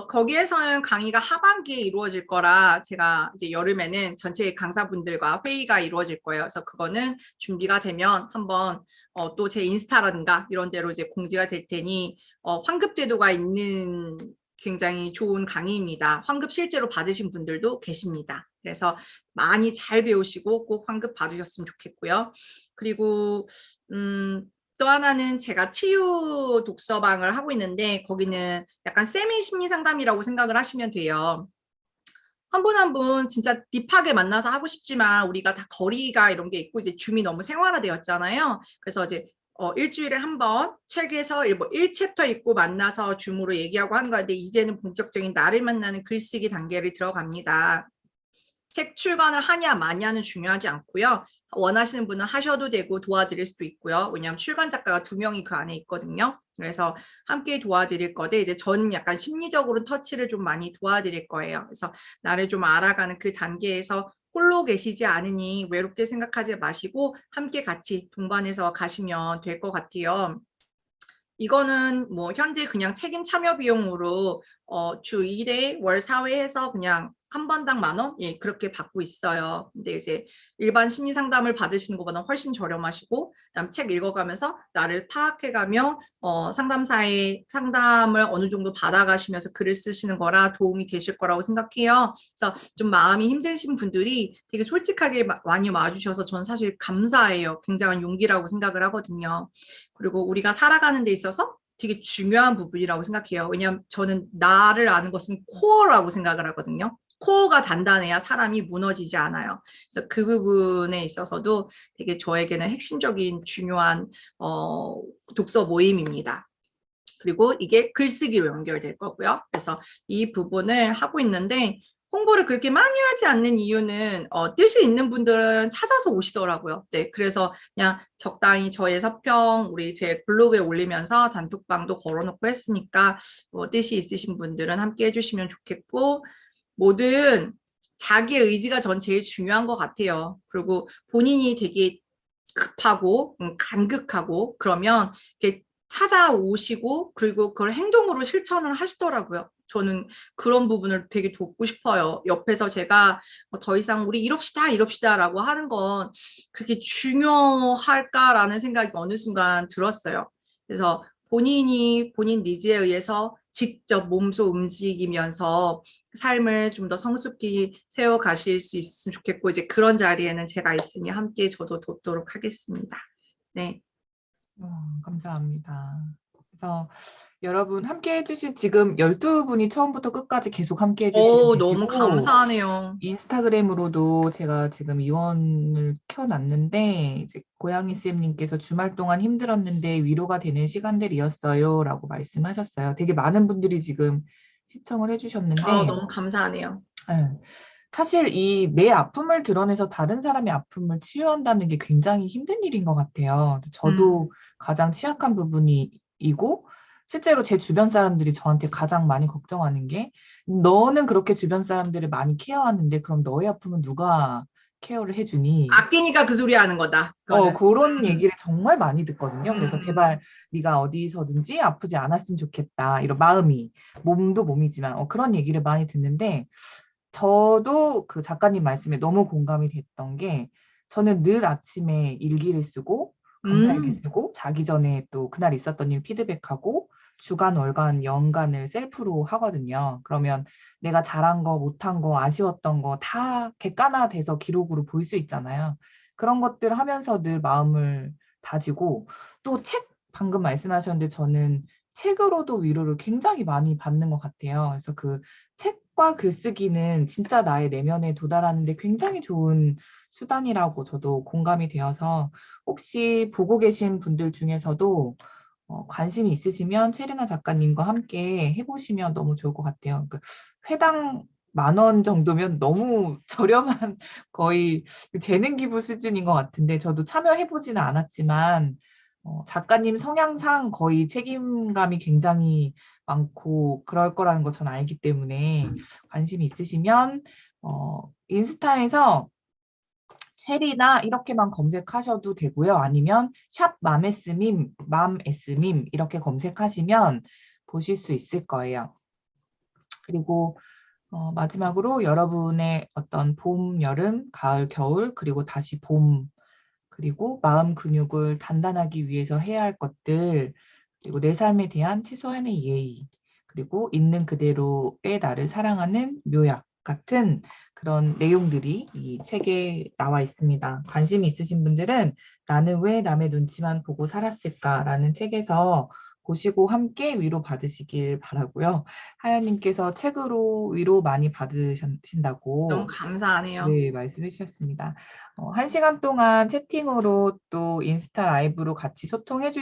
거기에서는 강의가 하반기에 이루어질 거라 제가 이제 여름에는 전체 강사분들과 회의가 이루어질 거예요. 그래서 그거는 준비가 되면 한번 또 제 인스타라든가 이런 데로 이제 공지가 될 테니 환급제도가 있는 굉장히 좋은 강의입니다. 환급 실제로 받으신 분들도 계십니다. 그래서 많이 잘 배우시고 꼭 환급 받으셨으면 좋겠고요. 그리고 또 하나는 제가 치유 독서방을 하고 있는데 거기는 약간 세미 심리 상담이라고 생각을 하시면 돼요. 한 분 한 분 진짜 딥하게 만나서 하고 싶지만 우리가 다 거리가 이런 게 있고 이제 줌이 너무 생활화되었잖아요. 그래서 이제 일주일에 한 번 책에서 뭐 1챕터 읽고 만나서 줌으로 얘기하고 하는 건데 이제는 본격적인 나를 만나는 글쓰기 단계를 들어갑니다. 책 출간을 하냐 마냐는 중요하지 않고요. 원하시는 분은 하셔도 되고 도와드릴 수도 있고요. 왜냐하면 출간 작가가 2명이 그 안에 있거든요. 그래서 함께 도와드릴 거데 이제 저는 약간 심리적으로 터치를 좀 많이 도와드릴 거예요. 그래서 나를 좀 알아가는 그 단계에서 홀로 계시지 않으니 외롭게 생각하지 마시고 함께 같이 동반해서 가시면 될 것 같아요. 이거는 뭐 현재 그냥 책임 참여 비용으로 주 1회 월 4회 해서 그냥 한 번당 10,000원? 예, 그렇게 받고 있어요. 근데 이제 일반 심리 상담을 받으시는 것보다 훨씬 저렴하시고 그다음 책 읽어가면서 나를 파악해가며 상담사의 상담을 어느 정도 받아가시면서 글을 쓰시는 거라 도움이 되실 거라고 생각해요. 그래서 좀 마음이 힘드신 분들이 되게 솔직하게 많이 와주셔서 저는 사실 감사해요. 굉장한 용기라고 생각을 하거든요. 그리고 우리가 살아가는 데 있어서 되게 중요한 부분이라고 생각해요. 왜냐하면 저는 나를 아는 것은 코어라고 생각을 하거든요. 코어가 단단해야 사람이 무너지지 않아요. 그래서 그 부분에 있어서도 되게 저에게는 핵심적인 중요한 독서 모임입니다. 그리고 이게 글쓰기로 연결될 거고요. 그래서 이 부분을 하고 있는데 홍보를 그렇게 많이 하지 않는 이유는 뜻이 있는 분들은 찾아서 오시더라고요. 네, 그래서 그냥 적당히 저의 서평 우리 제 블로그에 올리면서 단톡방도 걸어놓고 했으니까 뜻이 있으신 분들은 함께 해주시면 좋겠고 뭐든 자기의 의지가 전 제일 중요한 것 같아요. 그리고 본인이 되게 급하고 간극하고 그러면 이렇게 찾아오시고 그리고 그걸 행동으로 실천을 하시더라고요. 저는 그런 부분을 되게 돕고 싶어요. 옆에서 제가 더 이상 우리 이럽시다 이럽시다라고 하는 건 그렇게 중요할까라는 생각이 어느 순간 들었어요. 그래서 본인이 본인 니즈에 의해서 직접 몸소 움직이면서 삶을 좀 더 성숙히 세워 가실 수 있으면 좋겠고 이제 그런 자리에는 제가 있으니 함께 저도 돕도록 하겠습니다. 네. 감사합니다. 그래서 여러분 함께 해주신 지금 12분이 처음부터 끝까지 계속 함께 해주시고 너무 계시고 감사하네요. 인스타그램으로도 제가 지금 이원을 켜놨는데 이제 고양이 쌤님께서 주말 동안 힘들었는데 위로가 되는 시간들이었어요 라고 말씀하셨어요. 되게 많은 분들이 지금 시청을 해주셨는데 너무 감사하네요. 예, 사실 이 내 아픔을 드러내서 다른 사람의 아픔을 치유한다는 게 굉장히 힘든 일인 것 같아요. 음. 저도 가장 취약한 부분이고 실제로 제 주변 사람들이 저한테 가장 많이 걱정하는 게 너는 그렇게 주변 사람들을 많이 케어하는데 그럼 너의 아픔은 누가 케어를 해주니? 아끼니까 그 소리 하는 거다. 그거는. 그런 얘기를 정말 많이 듣거든요. 그래서 음. 제발 네가 어디서든지 아프지 않았으면 좋겠다. 이런 마음이, 몸도 몸이지만 그런 얘기를 많이 듣는데 저도 그 작가님 말씀에 너무 공감이 됐던 게 저는 늘 아침에 일기를 쓰고 감사일기 음. 쓰고 자기 전에 또 그날 있었던 일 피드백하고 주간, 월간, 연간을 셀프로 하거든요. 그러면 내가 잘한 거, 못한 거, 아쉬웠던 거 다 객관화돼서 기록으로 볼 수 있잖아요. 그런 것들 하면서 늘 마음을 다지고 또 책 방금 말씀하셨는데 저는 책으로도 위로를 굉장히 많이 받는 것 같아요. 그래서 그 책과 글쓰기는 진짜 나의 내면에 도달하는 데 굉장히 좋은 수단이라고 저도 공감이 되어서 혹시 보고 계신 분들 중에서도 관심이 있으시면 체리나 작가님과 함께 해보시면 너무 좋을 것 같아요. 그 회당 10,000원 정도면 너무 저렴한 거의 그 재능 기부 수준인 것 같은데 저도 참여해보지는 않았지만 작가님 성향상 거의 책임감이 굉장히 많고 그럴 거라는 거 전 알기 때문에 관심이 있으시면 인스타에서 체리나 이렇게만 검색하셔도 되고요. 아니면 샵 맘에스밈, 맘에스밈 이렇게 검색하시면 보실 수 있을 거예요. 그리고 마지막으로 여러분의 어떤 봄, 여름, 가을, 겨울, 그리고 다시 봄, 그리고 마음 근육을 단단하기 위해서 해야 할 것들, 그리고 내 삶에 대한 최소한의 예의, 그리고 있는 그대로의 나를 사랑하는 묘약 같은 그런 내용들이 이 책에 나와 있습니다. 관심이 있으신 분들은 나는 왜 남의 눈치만 보고 살았을까라는 책에서 보시고 함께 위로 받으시길 바라고요. 하연님께서 책으로 위로 많이 너무 받으신다고 감사하네요. 네, 말씀해 주셨습니다. 1시간 동안 채팅으로 또 인스타 라이브로 같이 소통해